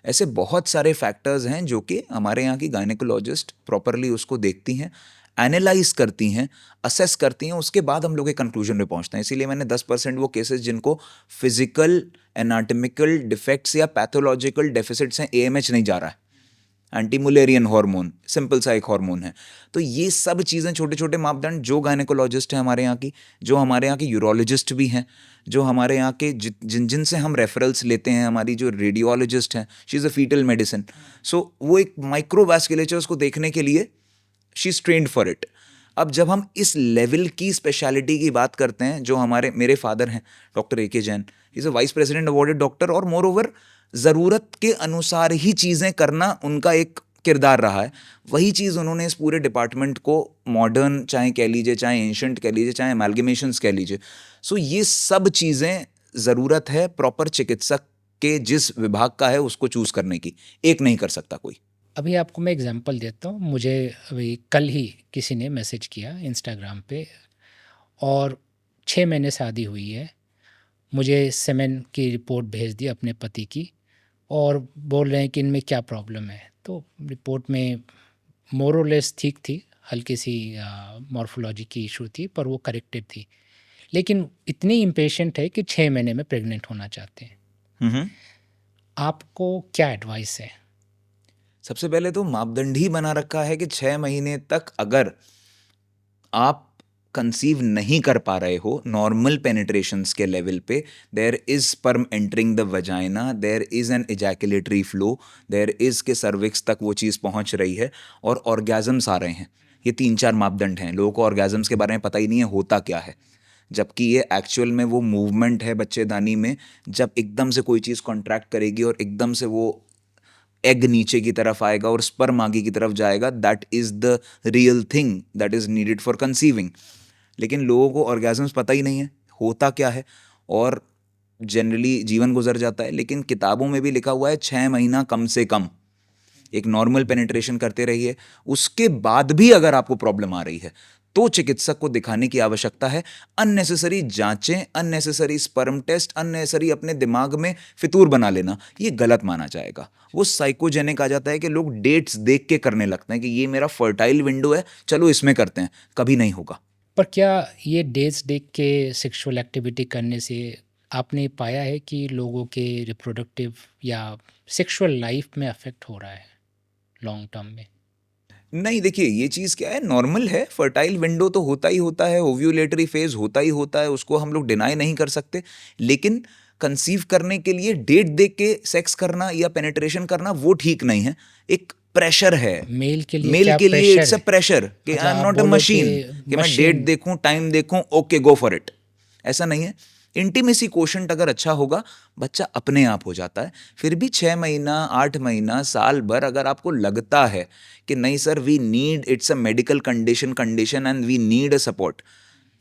ऐसे बहुत सारे फैक्टर्स हैं जो कि हमारे यहाँ की गायनेकोलॉजिस्ट प्रॉपरली उसको देखती हैं, एनालाइज करती हैं, असेस करती हैं, उसके बाद हम लोग एक कंक्लूजन पे पहुंचते हैं. इसीलिए मैंने 10% वो केसेस जिनको फिजिकल एनाटॉमिकल डिफेक्ट्स या पैथोलॉजिकल डेफिसिट्स हैं, एएमएच नहीं जा रहा है, एंटीमुलेरियन हार्मोन सिंपल सा एक हार्मोन है. तो ये सब चीज़ें छोटे छोटे मापदंड जो गायनेकोलॉजिस्ट हैं हमारे यहाँ की, जो हमारे यहाँ के यूरोलॉजिस्ट भी हैं, जो हमारे यहाँ के जिन जिन से हम रेफरल्स लेते हैं, हमारी जो रेडियोलॉजिस्ट हैं, she is a foetal medicine, so वो एक माइक्रोवास्कुलेचर्स को देखने के लिए she is trained for it. अब जब हम इस लेवल की स्पेशलिटी की बात करते हैं, जो मेरे फादर हैं doctor A K. Jain, is a vice president awarded doctor, और मोर ओवर ज़रूरत के अनुसार ही चीज़ें करना उनका एक किरदार रहा है. वही चीज़ उन्होंने इस पूरे डिपार्टमेंट को मॉडर्न, चाहे कह लीजिए, चाहे एंशंट कह लीजिए, चाहे एमैल्गमेशंस कह लीजिए, सो ये सब चीज़ें ज़रूरत है प्रॉपर चिकित्सक के जिस विभाग का है उसको चूज़ करने की. एक नहीं कर सकता कोई. अभी आपको मैं एग्जांपल देता हूँ। मुझे अभी कल ही किसी ने मैसेज किया इंस्टाग्राम पे, और 6 महीने शादी हुई है, मुझे सेमेन की रिपोर्ट भेज दी अपने पति की, और बोल रहे हैं कि इनमें क्या प्रॉब्लम है. तो रिपोर्ट में मोरलेस ठीक थी, हल्की सी मॉर्फोलॉजी की इशू थी, पर वो करेक्टेड थी. लेकिन इतनी इम्पेशेंट है कि 6 महीने में प्रेग्नेंट होना चाहते हैं. हम्म. आपको क्या एडवाइस है? सबसे पहले तो मापदंड ही बना रखा है कि 6 महीने तक अगर आप कंसीव नहीं कर पा रहे हो नॉर्मल पेनिट्रेशंस के लेवल पे, there is sperm entering the vagina, there is an ejaculatory flow, there is के सर्विक्स तक वो चीज़ पहुंच रही है, और ऑर्गेजम्स आ रहे हैं. ये 3-4 मापदंड हैं. लोगों को ऑर्गेजम्स के बारे में पता ही नहीं है होता क्या है, जबकि ये एक्चुअल में वो मूवमेंट है बच्चेदानी में, जब एकदम से कोई चीज़ कॉन्ट्रैक्ट करेगी और एकदम से वो एग नीचे की तरफ आएगा और स्पर्म आगे की तरफ जाएगा. That is the real thing that is needed for conceiving. लेकिन लोगों को ऑर्गेजम्स पता ही नहीं है होता क्या है, और जनरली जीवन गुजर जाता है. लेकिन किताबों में भी लिखा हुआ है 6 महीना कम से कम एक नॉर्मल पेनिट्रेशन करते रहिए. उसके बाद भी अगर आपको प्रॉब्लम आ रही है तो चिकित्सक को दिखाने की आवश्यकता है. अननेसेसरी जांचें, अननेसेसरी स्पर्म टेस्ट, अननेसेसरी अपने दिमाग में फितूर बना लेना, ये गलत माना जाएगा. वो साइकोजेनिक आ जाता है कि लोग डेट्स देख के करने लगते हैं कि ये मेरा फर्टाइल विंडो है, चलो इसमें करते हैं. कभी नहीं होगा. पर क्या ये डेट्स देख के सेक्सुअल एक्टिविटी करने से आपने पाया है कि लोगों के रिप्रोडक्टिव या सेक्सुअल लाइफ में अफेक्ट हो रहा है लॉन्ग टर्म में? नहीं, देखिए ये चीज़ क्या है, नॉर्मल है. फर्टाइल विंडो तो होता ही होता है, ओव्यूलेटरी फेज होता ही होता है, उसको हम लोग डिनाई नहीं कर सकते. लेकिन कंसीव करने के लिए डेट देख के सेक्स करना या पेनिट्रेशन करना वो ठीक नहीं है. एक प्रेशर है मेल के लिए मेल क्या के लिए. प्रेशर इट्स अ है? प्रेशर कि मतलब आई एम आप नॉट अ बोलो मशीन कि मैं डेट मशीन। देखूं, टाइम देखूं, ओके गो फॉर इट. ऐसा नहीं है. इंटीमेसी कोशंट अगर अच्छा होगा, बच्चा अपने आप हो जाता है. फिर भी 6 महीना, 8 महीना, साल भर अगर आपको लगता है कि नहीं sir, we need, it's a medical condition and we need a support,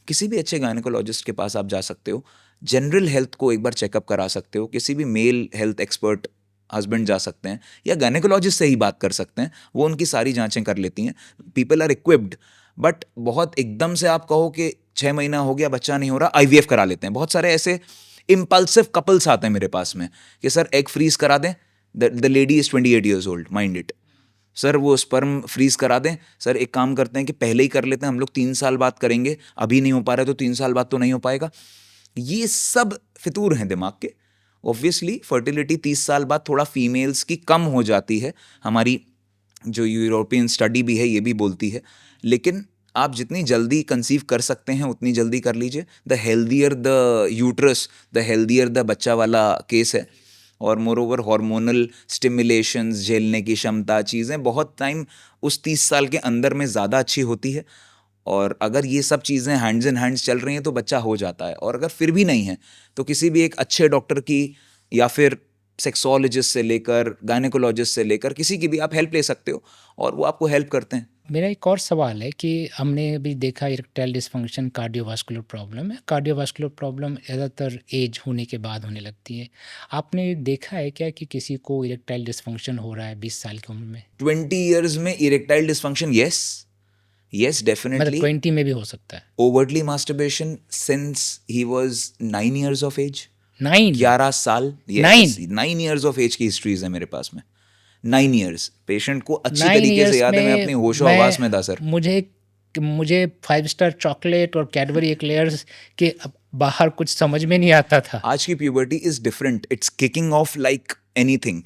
किसी भी अच्छे गायनेकोलॉजिस्ट के पास आप जा सकते हो. जनरल हेल्थ को एक बार चेकअप करा सकते हो. किसी भी मेल हेल्थ एक्सपर्ट हस्बैंड जा सकते हैं, या गायनेकोलॉजिस्ट से ही बात कर सकते हैं. वो उनकी सारी जांचें कर लेती हैं. People are equipped. बट बहुत एकदम से आप कहो कि 6 महीना हो गया बच्चा नहीं हो रहा, आईवीएफ करा लेते हैं. बहुत सारे ऐसे इम्पल्सिव कपल्स आते हैं मेरे पास में कि सर एग फ्रीज करा दें. The lady is 28 years old, mind it. Sir वो स्पर्म फ्रीज करा दें. सर एक काम करते हैं कि पहले ही कर लेते हैं, हम लोग 3 साल बाद करेंगे, अभी नहीं हो पा रहा है तो 3 साल बाद तो नहीं हो पाएगा. ये सब फितूर हैं दिमाग के. ऑब्वियसली फर्टिलिटी 30 साल बाद थोड़ा फीमेल्स की कम हो जाती है, हमारी जो यूरोपियन स्टडी भी है ये भी बोलती है. लेकिन आप जितनी जल्दी कंसीव कर सकते हैं उतनी जल्दी कर लीजिए. The healthier the uterus, the healthier the बच्चा वाला केस है. और मोर ओवर हार्मोनल स्टिमुलेशंस, झेलने की क्षमता, चीज़ें बहुत टाइम उस 30 साल के अंदर में ज़्यादा अच्छी होती है. और अगर ये सब चीज़ें हैंड्स इन हैंड्स चल रही हैं तो बच्चा हो जाता है. और अगर फिर भी नहीं है तो किसी भी एक अच्छे डॉक्टर की, या फिर सेक्सोलॉजिस्ट से लेकर गायनेकोलॉजिस्ट से लेकर किसी की भी आप हेल्प ले सकते हो और वो आपको हेल्प करते हैं। मेरा एक और सवाल है कि हमने अभी देखा इरेक्टाइल डिस्फंक्शन कार्डियोवास्कुलर प्रॉब्लम है। कार्डियोवास्कुलर प्रॉब्लम ज़्यादातर एज होने के बाद होने लगती है। आपने देखा है क्या कि किसी को इरेक्टाइल डिस्फंक्शन हो रहा है 20 साल की उम्र में? 20 ईयर्स में इरेक्टाइल डिस्फंक्शन, यस मतलब डेफिनेटली। 20 में भी हो सकता है? Overtly masturbation since he was 9 years of age, 9? 11 साल, 9? 9 ईयर्स ऑफ एज की हिस्ट्रीज है मेरे पास में। 9 ईयर्स, पेशेंट को अच्छी 9 तरीके से ईयर्स याद है, मैं में अपनी होशो हवास में था सर। मुझे 5 स्टार चॉकलेट और कैडबरी एक्लेयर्स के बाहर कुछ समझ में नहीं आता था। आज की puberty is different, it's kicking off like anything.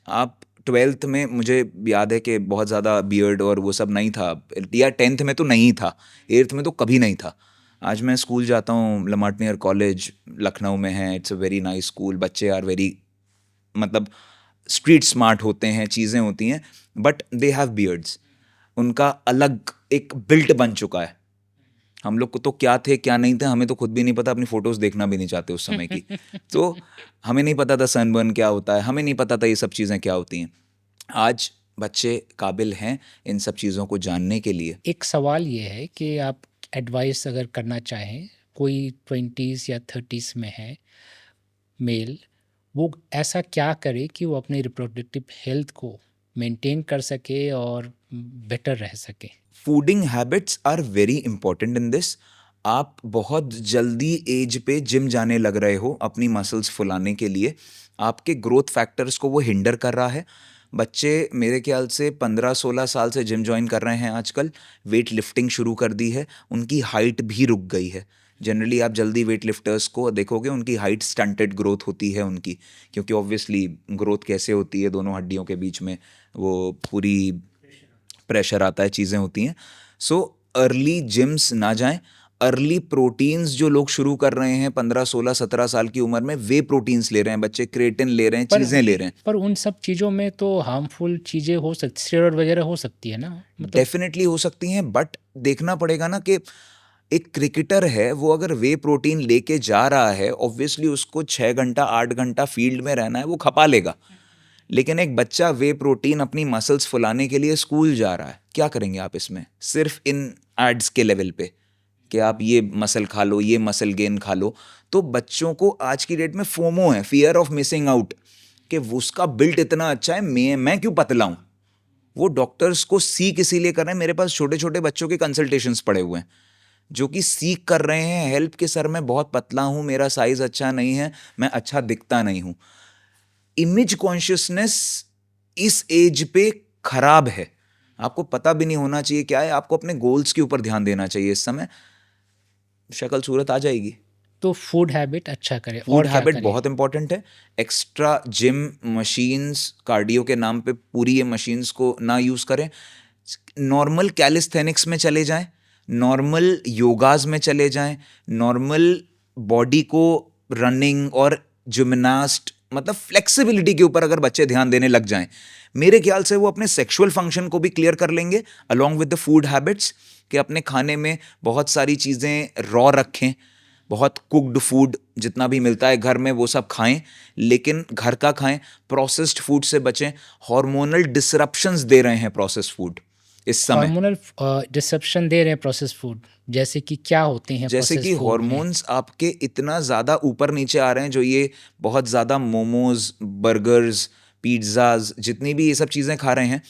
आप 12th में, मुझे याद है कि बहुत ज़्यादा बियर्ड और वो सब नहीं था, या 10th में तो नहीं था, 8th में तो कभी नहीं था। आज मैं स्कूल जाता हूँ, लमाटनियर कॉलेज लखनऊ में है, it's a very nice school, बच्चे आर वेरी, मतलब स्ट्रीट स्मार्ट होते हैं, चीज़ें होती हैं, बट दे हैव बियर्ड्स। उनका अलग एक बिल्ट बन चुका है। हम लोग को तो क्या थे क्या नहीं थे हमें तो खुद भी नहीं पता, अपनी फोटोज देखना भी नहीं चाहते उस समय की। तो हमें नहीं पता था सनबर्न क्या होता है, हमें नहीं पता था ये सब चीज़ें क्या होती हैं। आज बच्चे काबिल हैं इन सब चीज़ों को जानने के लिए। एक सवाल ये है कि आप एडवाइस अगर करना चाहें, कोई 20s या 30s में है मेल, वो ऐसा क्या करे कि वो अपनी रिप्रोडक्टिव हेल्थ को मेंटेन कर सके और बेटर रह सके? Fooding habits are very important in this. आप बहुत जल्दी एज पे जिम जाने लग रहे हो अपनी मसल्स फुलाने के लिए, आपके ग्रोथ फैक्टर्स को वो हिंडर कर रहा है। बच्चे मेरे ख्याल से 15-16 साल से जिम ज्वाइन कर रहे हैं आजकल, वेट लिफ्टिंग शुरू कर दी है, उनकी हाइट भी रुक गई है। जनरली आप जल्दी वेट लिफ्टर्स को देखोगे, उनकी हाइट स्टंटेड ग्रोथ होती है उनकी, क्योंकि ऑब्वियसली ग्रोथ कैसे होती है, दोनों हड्डियों के बीच में वो पूरी प्रेशर आता है, चीज़ें होती हैं। सो अर्ली जिम्स ना जाएं। अर्ली प्रोटीन्स जो लोग शुरू कर रहे हैं 15-16-17 साल की उम्र में, वे प्रोटीन्स ले रहे हैं बच्चे, क्रेटिन ले रहे हैं, चीज़ें ले रहे हैं। पर उन सब चीज़ों में तो हार्मफुल चीज़ें हो सकती, स्टेरॉइड वगैरह हो सकती है ना, मतलब। डेफिनेटली हो सकती हैं, बट देखना पड़ेगा ना कि एक क्रिकेटर है, वो अगर वे प्रोटीन लेके जा रहा है, ऑब्वियसली उसको 6 घंटा 8 घंटा फील्ड में रहना है, वो खपा लेगा। लेकिन एक बच्चा वे प्रोटीन अपनी मसल्स फुलाने के लिए स्कूल जा रहा है, क्या करेंगे आप इसमें? सिर्फ इन एड्स के लेवल पे कि आप ये मसल खा लो, ये मसल गेन खा लो। तो बच्चों को आज की डेट में फोमो है, फियर ऑफ मिसिंग आउट, कि उसका बिल्ट इतना अच्छा है, मैं क्यों पतला हूं। वो डॉक्टर्स को सीख इसीलिए कर रहे हैं। मेरे पास छोटे छोटे बच्चों के कंसल्टेशंस पड़े हुए हैं जो कि सीख कर रहे हैं हेल्प के, सर मैं बहुत पतला हूं, मेरा साइज अच्छा नहीं है, मैं अच्छा दिखता नहीं हूं। इमेज कॉन्शियसनेस इस एज पे खराब है। आपको पता भी नहीं होना चाहिए क्या है, आपको अपने गोल्स के ऊपर ध्यान देना चाहिए। इस समय शक्ल सूरत आ जाएगी। तो फूड हैबिट अच्छा करें, फूड और क्या हैबिट करें? बहुत इंपॉर्टेंट है। एक्स्ट्रा जिम मशीन्स, कार्डियो के नाम पे पूरी ये मशीन्स को ना यूज करें। नॉर्मल कैलिस्थेनिक्स में चले जाएं, नॉर्मल योगाज में चले जाएं, नॉर्मल बॉडी को रनिंग और जिम्नास्ट, मतलब फ्लेक्सिबिलिटी के ऊपर अगर बच्चे ध्यान देने लग जाएं, मेरे ख्याल से वो अपने सेक्सुअल फंक्शन को भी क्लियर कर लेंगे along with the food habits. कि अपने खाने में बहुत सारी चीज़ें रॉ रखें, बहुत कुक्ड फूड जितना भी मिलता है घर में वो सब खाएं, लेकिन घर का खाएं, प्रोसेस्ड फूड से बचें। हार्मोनल डिसरप्शंस दे रहे हैं प्रोसेस्ड फूड इस समय। हार्मोनल डिसरप्शन दे रहे हैं प्रोसेस फूड, जैसे कि क्या होते हैं जैसे प्रोसेस कि फूड में? हार्मोन्स आपके इतना ज़्यादा ऊपर नीचे आ रहे हैं, जो ये बहुत ज़्यादा मोमोज, बर्गर्स, पिज्ज़ाज, जितनी भी ये सब चीज़ें खा रहे हैं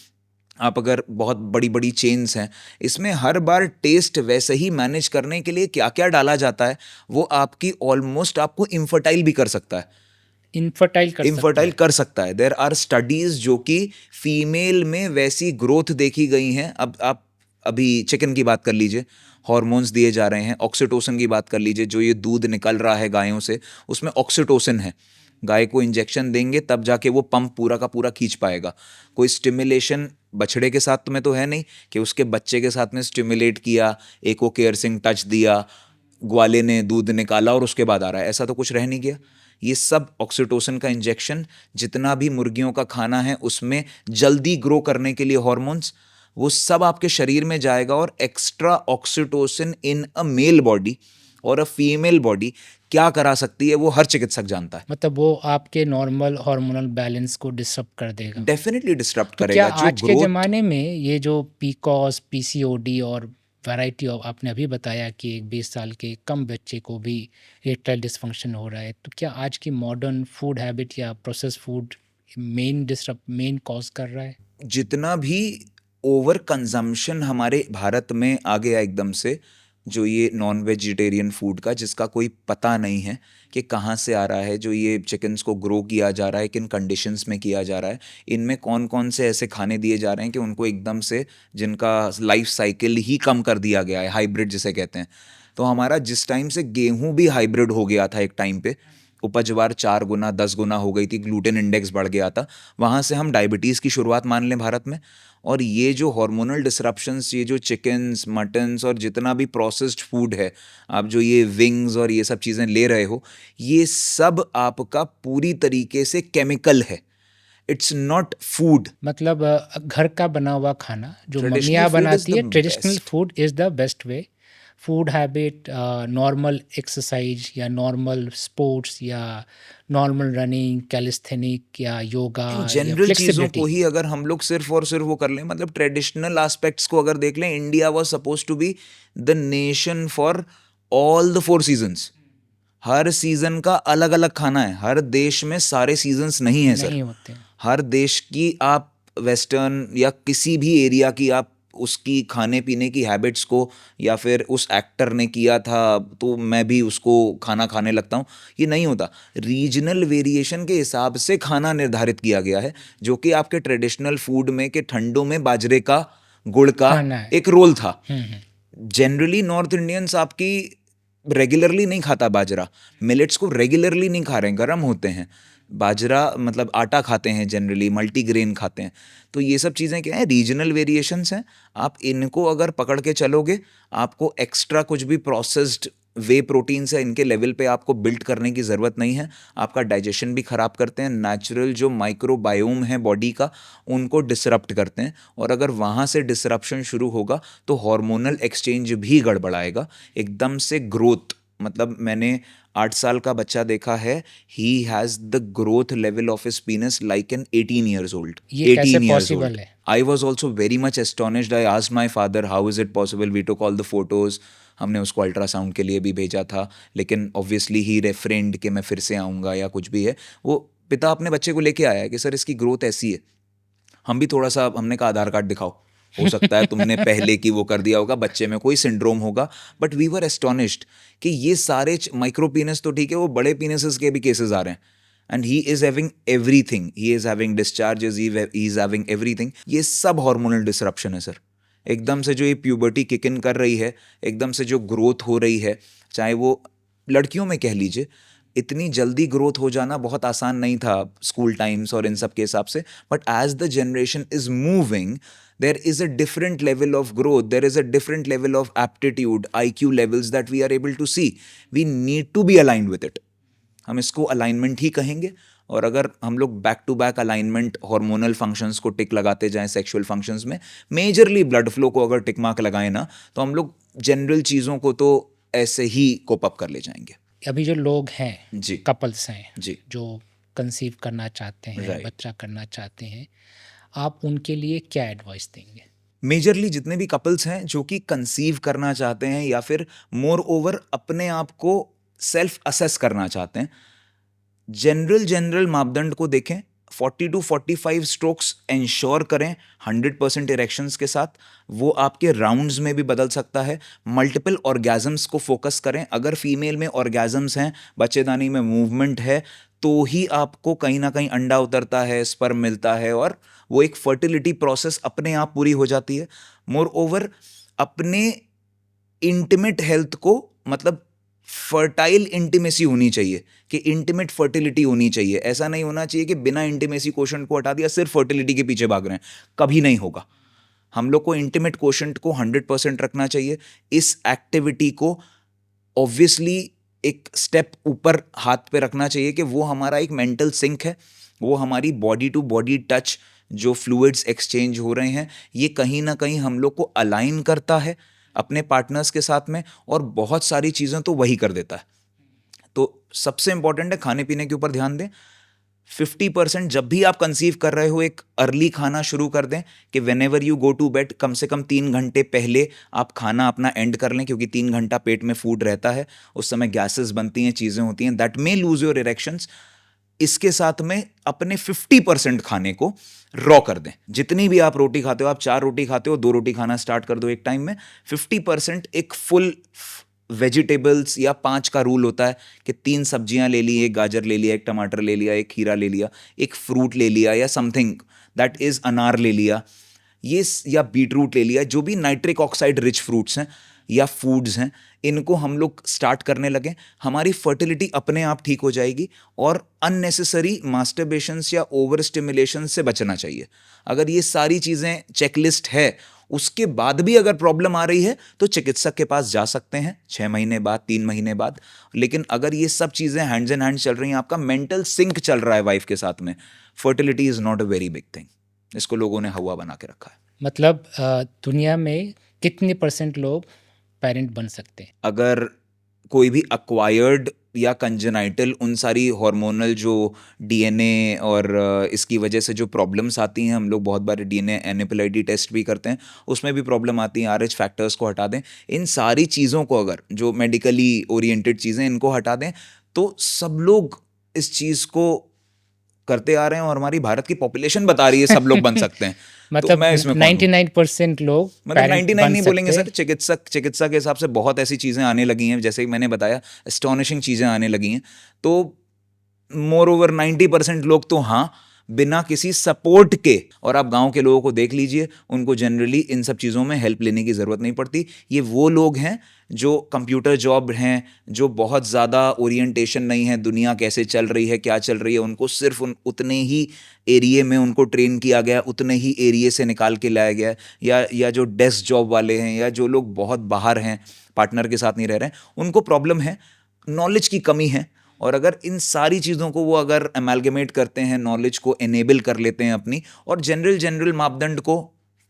आप, अगर बहुत बड़ी बड़ी चेन्स हैं, इसमें हर बार टेस्ट वैसे ही मैनेज करने के लिए क्या क्या डाला जाता है, वो आपकी ऑलमोस्ट आपको इनफर्टाइल भी कर सकता है। इनफर्टाइल कर सकता इनफर्टाइल है? कर सकता है। देयर आर स्टडीज जो कि फीमेल में वैसी ग्रोथ देखी गई हैं। अब आप अभी चिकन की बात कर लीजिए, हॉर्मोन्स दिए जा रहे हैं। ऑक्सीटोसिन की बात कर लीजिए, जो ये दूध निकल रहा है गायों से, उसमें ऑक्सीटोसिन है। गाय को इंजेक्शन देंगे तब जाके वो पंप पूरा का पूरा खींच पाएगा। कोई स्टिमुलेशन बछड़े के साथ में तो है नहीं कि उसके बच्चे के साथ में स्टिमुलेट किया, एको केयर सिंह टच दिया, ग्वाले ने दूध निकाला और उसके बाद आ रहा है, ऐसा तो कुछ रह नहीं गया। ये सब ऑक्सीटोसिन का इंजेक्शन, जितना भी मुर्गियों का खाना है उसमें जल्दी ग्रो करने के लिए हार्मोन्स, वो सब आपके शरीर में जाएगा और एक्स्ट्रा ऑक्सीटोसिन इन अ मेल बॉडी और अ फीमेल बॉडी क्या करा सकती है वो हर चिकित्सक जानता है। मतलब वो आपके नॉर्मल हार्मोनल बैलेंस को डिस्टर्ब कर देगा। डेफिनेटली डिस्टर्ब तो क्या करेगा जो आज के ग्रोथ। ज़माने में ये जो पीकॉस, पीसीओडी और वैरायटी ऑफ, आपने अभी बताया कि एक 20 साल के कम बच्चे को भी इरेक्टाइल डिसफंक्शन हो रहा है, तो क्या आज की मॉडर्न फूड हैबिट या प्रोसेस फूड मेन कॉज कर रहा है? जितना भी ओवर कंजम्पशन हमारे भारत में आ गया एकदम से, जो ये नॉन वेजिटेरियन फूड का जिसका कोई पता नहीं है कि कहाँ से आ रहा है, जो ये चिकन्स को ग्रो किया जा रहा है, किन कंडीशंस में किया जा रहा है, इनमें कौन कौन से ऐसे खाने दिए जा रहे हैं कि उनको एकदम से जिनका लाइफ साइकिल ही कम कर दिया गया है, हाइब्रिड जिसे कहते हैं। तो हमारा जिस टाइम से गेहूं भी हाइब्रिड हो गया था एक टाइम पे, उपज वार 4 गुना 10 गुना हो गई थी, ग्लूटेन इंडेक्स बढ़ गया था, वहाँ से हम डायबिटीज़ की शुरुआत मान लें भारत में। और ये जो हार्मोनल डिसरप्शंस, ये जो चिकन्स मटन्स और जितना भी प्रोसेस्ड फूड है, आप जो ये विंग्स और ये सब चीज़ें ले रहे हो, ये सब आपका पूरी तरीके से केमिकल है, इट्स नॉट फूड। मतलब घर का बना हुआ खाना जो ट्रेडिशनल मम्मियाँ फूड इज़ बनाती द है, traditional best. Food is the best way. Food habit, normal exercise या नॉर्मल स्पोर्ट्स या नॉर्मल रनिंग, कैलिस्थेनिक या योगा इन या जनरल चीज़ों को फ्लेक्सिबिलिटी। ही अगर हम लोग सिर्फ और सिर्फ वो कर लें, मतलब ट्रेडिशनल एस्पेक्ट्स को अगर देख लें, India was supposed to be the nation for all the 4 seasons. हर सीजन का अलग अलग खाना है, हर देश में सारे सीजन्स नहीं है सर। नहीं होते हैं। हर देश की आप वेस्टर्न या किसी भी एरिया की आप उसकी खाने पीने की हैबिट्स को, या फिर उस एक्टर ने किया था तो मैं भी उसको खाना खाने लगता हूँ, ये नहीं होता। रीजनल वेरिएशन के हिसाब से खाना निर्धारित किया गया है, जो कि आपके ट्रेडिशनल फूड में कि ठंडों में बाजरे का, गुड़ का खाना है। एक रोल था। हम्म। जनरली नॉर्थ इंडियंस आपकी रेगुलरली नहीं खाता बाजरा, मिलेट्स को रेगुलरली नहीं खा रहे हैं, गर्म होते हैं। बाजरा मतलब आटा खाते हैं, जनरली मल्टीग्रेन खाते हैं। तो ये सब चीज़ें क्या है, रीजनल वेरिएशंस हैं। आप इनको अगर पकड़ के चलोगे, आपको एक्स्ट्रा कुछ भी प्रोसेस्ड वे प्रोटीन्स है इनके लेवल पे आपको बिल्ड करने की ज़रूरत नहीं है। आपका डाइजेशन भी ख़राब करते हैं, नेचुरल जो माइक्रोबायोम है बॉडी का उनको डिसरप्ट करते हैं। और अगर वहाँ से डिसरप्शन शुरू होगा तो हार्मोनल एक्सचेंज भी गड़बड़ाएगा, एकदम से ग्रोथ। मतलब मैंने 8 साल का बच्चा देखा है, he has the growth level of his पीनस like an 18 years old. ये कैसे 18 years old. पॉसिबल है? I was also very much astonished. I asked my father, how is it possible? We took all the photos. हमने उसको ultrasound के लिए भी भेजा था, लेकिन ऑब्वियसली ही रेफरेंड कि मैं फिर से आऊँगा या कुछ भी है। वो पिता अपने बच्चे को लेके आया है कि सर इसकी ग्रोथ ऐसी है। हम भी थोड़ा सा, हमने कहा आधार कार्ड दिखाओ, हो सकता है तुमने पहले की वो कर दिया होगा, बच्चे में कोई सिंड्रोम होगा। बट वी वर एस्टोनिश्ड कि ये सारे माइक्रो पीनस तो ठीक है, वो बड़े पीनसेस के भी केसेस आ रहे हैं। And he is having everything, he is having discharges, he is having everything. ये सब हार्मोनल डिसरप्शन है सर। एकदम से जो ये प्यूबर्टी किक इन कर रही है, एकदम से जो ग्रोथ हो रही है, चाहे वो लड़कियों में कह लीजिए, इतनी जल्दी ग्रोथ हो जाना बहुत आसान नहीं था स्कूल टाइम्स और इन सब के हिसाब से। But as the generation is moving, there is a different level of growth, there is a different level of aptitude, IQ levels that we are able to see. We need to be aligned with it. हम इसको alignment ही कहेंगे। और अगर हम लोग back to back alignment hormonal functions को tick लगाते जाएं, सेक्सुअल फंक्शंस में मेजरली ब्लड फ्लो को अगर टिक मार्क लगाएं ना, तो हम लोग जनरल चीज़ों को तो ऐसे ही कोप अप कर ले जाएंगे। अभी जो लोग हैं, जी कपल्स हैं, जी जो कंसीव करना चाहते हैं, राइट। बच्चा करना चाहते हैं, आप उनके लिए क्या एडवाइस देंगे? मेजरली जितने भी कपल्स हैं जो कि कंसीव करना चाहते हैं या फिर मोर ओवर अपने आप को सेल्फ असेस करना चाहते हैं, जनरल मापदंड को देखें। 40 to 45 स्ट्रोक्स इंश्योर करें 100% इरेक्शंस के साथ। वो आपके राउंड्स में भी बदल सकता है। मल्टीपल ऑर्गेजम्स को फोकस करें। अगर फीमेल में ऑर्गेजम्स हैं, बच्चेदानी में मूवमेंट है, तो ही आपको कहीं ना कहीं अंडा उतरता है, स्पर्म मिलता है और वो एक फर्टिलिटी प्रोसेस अपने आप पूरी हो जाती है। मोर ओवर अपने इंटीमेट हेल्थ को, मतलब फर्टाइल इंटीमेसी होनी चाहिए, कि इंटीमेट फर्टिलिटी होनी चाहिए। ऐसा नहीं होना चाहिए कि बिना इंटीमेसी क्वोशंट को हटा दिया सिर्फ फर्टिलिटी के पीछे भाग रहे हैं, कभी नहीं होगा। हम लोग को इंटीमेट क्वोशंट को 100% रखना चाहिए। इस एक्टिविटी को ऑब्वियसली एक स्टेप ऊपर हाथ पे रखना चाहिए कि वो हमारा एक मेंटल सिंक है, वो हमारी बॉडी टू बॉडी टच जो फ्लूइड्स एक्सचेंज हो रहे हैं, ये कहीं ना कहीं हम लोग को अलाइन करता है। अपने पार्टनर्स के साथ में, और बहुत सारी चीज़ें तो वही कर देता है। तो सबसे इंपॉर्टेंट है खाने पीने के ऊपर ध्यान दें। 50% जब भी आप कंसीव कर रहे हो एक अर्ली खाना शुरू कर दें कि whenever you go to bed कम से कम 3 घंटे पहले आप खाना अपना एंड कर लें, क्योंकि 3 घंटा पेट में फूड रहता है, उस समय गैसेस बनती हैं, चीज़ें होती हैं, that may lose your erections. इसके साथ में अपने 50% खाने को रॉ कर दें। जितनी भी आप रोटी खाते हो, आप 4 रोटी खाते हो, 2 रोटी खाना स्टार्ट कर दो एक टाइम में। 50% एक फुल वेजिटेबल्स, या 5 का रूल होता है कि 3 सब्जियां ले ली, एक गाजर ले लिया, एक टमाटर ले लिया, एक खीरा ले लिया, एक फ्रूट ले लिया, या समथिंग दैट इज अनार ले लिया, ये या बीटरूट ले लिया। जो भी नाइट्रिक ऑक्साइड रिच फ्रूट्स हैं या फूड्स हैं, इनको हम लोग स्टार्ट करने लगे, हमारी फर्टिलिटी अपने आप ठीक हो जाएगी। और अननेसेसरी मास्टरबेशंस या ओवर स्टिमुलेशन से बचना चाहिए। अगर ये सारी चीज़ें चेकलिस्ट है, उसके बाद भी अगर प्रॉब्लम आ रही है तो चिकित्सक के पास जा सकते हैं 6 महीने बाद, 3 महीने बाद। लेकिन अगर ये सब चीज़ें हैंड्स इन हैंड चल रही हैं, आपका मेंटल सिंक चल रहा है वाइफ के साथ में, fertility is not a very big thing. इसको लोगों ने हवा बना के रखा है। मतलब दुनिया में कितने % लोग पेरेंट बन सकते हैं? अगर कोई भी अक्वायर्ड या कंजेनाइटल, उन सारी हार्मोनल जो डीएनए और इसकी वजह से जो प्रॉब्लम्स आती हैं, हम लोग बहुत बार डीएनए एनिपलाइडी टेस्ट भी करते हैं, उसमें भी प्रॉब्लम आती है। आरएच फैक्टर्स को हटा दें, इन सारी चीज़ों को, अगर जो मेडिकली ओरिएंटेड चीज़ें, इनको हटा दें, तो सब लोग इस चीज़ को करते आ रहे हैं, और हमारी भारत की पॉपुलेशन बता रही है सब लोग बन सकते हैं। तो मतलब मैं इसमें कौन हूँ? 99% लोग मतलब पेरेंट 99 बन नहीं बोलेंगे सकते सर, हैं। चिकित्सा के हिसाब से बहुत ऐसी चीज़ें आने लगी हैं, जैसे कि मैंने बताया, एस्टोनिशिंग चीज़ें आने लगी हैं। तो मोर ओवर 90% लोग तो हाँ, बिना किसी सपोर्ट के। और आप गांव के लोगों को देख लीजिए, उनको जनरली इन सब चीज़ों में हेल्प लेने की ज़रूरत नहीं पड़ती। ये वो लोग हैं जो कंप्यूटर जॉब हैं, जो बहुत ज़्यादा ओरिएंटेशन नहीं है, दुनिया कैसे चल रही है, क्या चल रही है, उनको सिर्फ उतने ही एरिए में उनको ट्रेन किया गया, उतने ही एरिए से निकाल के लाया गया। या जो डेस्क जॉब वाले हैं, या जो लोग बहुत बाहर हैं, पार्टनर के साथ नहीं रह रहे हैं, उनको प्रॉब्लम है, नॉलेज की कमी है। और अगर इन सारी चीज़ों को वो अगर अमेलगमेट करते हैं, नॉलेज को एनेबल कर लेते हैं अपनी, और जनरल मापदंड को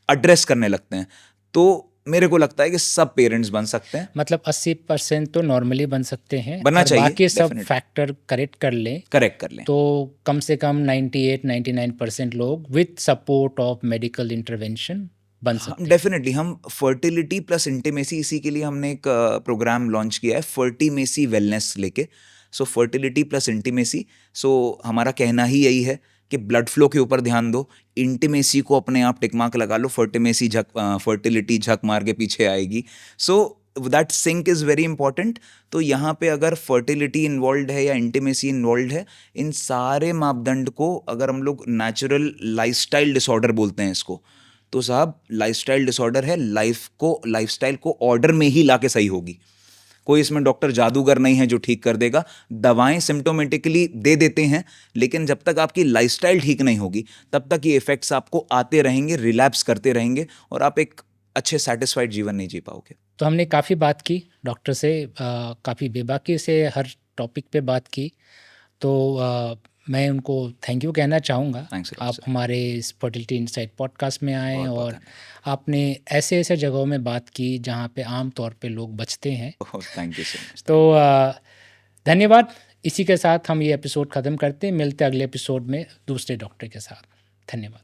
एड्रेस करने लगते हैं, तो मेरे को लगता है कि सब पेरेंट्स बन सकते हैं। मतलब 80% तो नॉर्मली बन सकते हैं, बनना और चाहिए, बाकी सब definitely। फैक्टर करेक्ट कर लें करेक्ट कर लें। तो कम से कम 98-99% लोग with support of medical intervention बन सकते हैं। डेफिनेटली। हम फर्टिलिटी प्लस इंटीमेसी, इसी के लिए हमने एक प्रोग्राम लॉन्च किया है, फर्टिमेसी वेलनेस लेके। सो फर्टिलिटी प्लस इंटीमेसी। सो हमारा कहना ही यही है कि ब्लड फ्लो के ऊपर ध्यान दो, इंटीमेसी को अपने आप टिक मार्क लगा लो, फर्टिलिटी झक मार के पीछे आएगी। So that sync is very important. तो यहाँ पे अगर फर्टिलिटी इन्वॉल्व है या इंटीमेसी इन्वॉल्व है, इन सारे मापदंड को अगर हम लोग नेचुरल लाइफस्टाइल डिसऑर्डर बोलते हैं इसको, तो साहब लाइफस्टाइल डिसऑर्डर है, लाइफस्टाइल को ऑर्डर में ही लाके सही होगी। कोई इसमें डॉक्टर जादूगर नहीं है जो ठीक कर देगा। दवाएं सिम्टोमेटिकली दे देते हैं, लेकिन जब तक आपकी लाइफस्टाइल ठीक नहीं होगी, तब तक ये इफेक्ट्स आपको आते रहेंगे, रिलैप्स करते रहेंगे, और आप एक अच्छे सेटिस्फाइड जीवन नहीं जी पाओगे। तो हमने काफ़ी बात की डॉक्टर से, काफ़ी बेबाकी से हर टॉपिक पे बात की। तो मैं उनको थैंक यू कहना चाहूँगा। Thanks a lot, आप sir। हमारे इस फर्टिलिटी इनसाइट पॉडकास्ट में आए, बहुत बहुत और आपने ऐसे ऐसे जगहों में बात की जहाँ पे आम तौर पे लोग बचते हैं। Thank you so much. तो धन्यवाद। इसी के साथ हम ये एपिसोड ख़त्म करते हैं। मिलते हैं अगले एपिसोड में दूसरे डॉक्टर के साथ। धन्यवाद।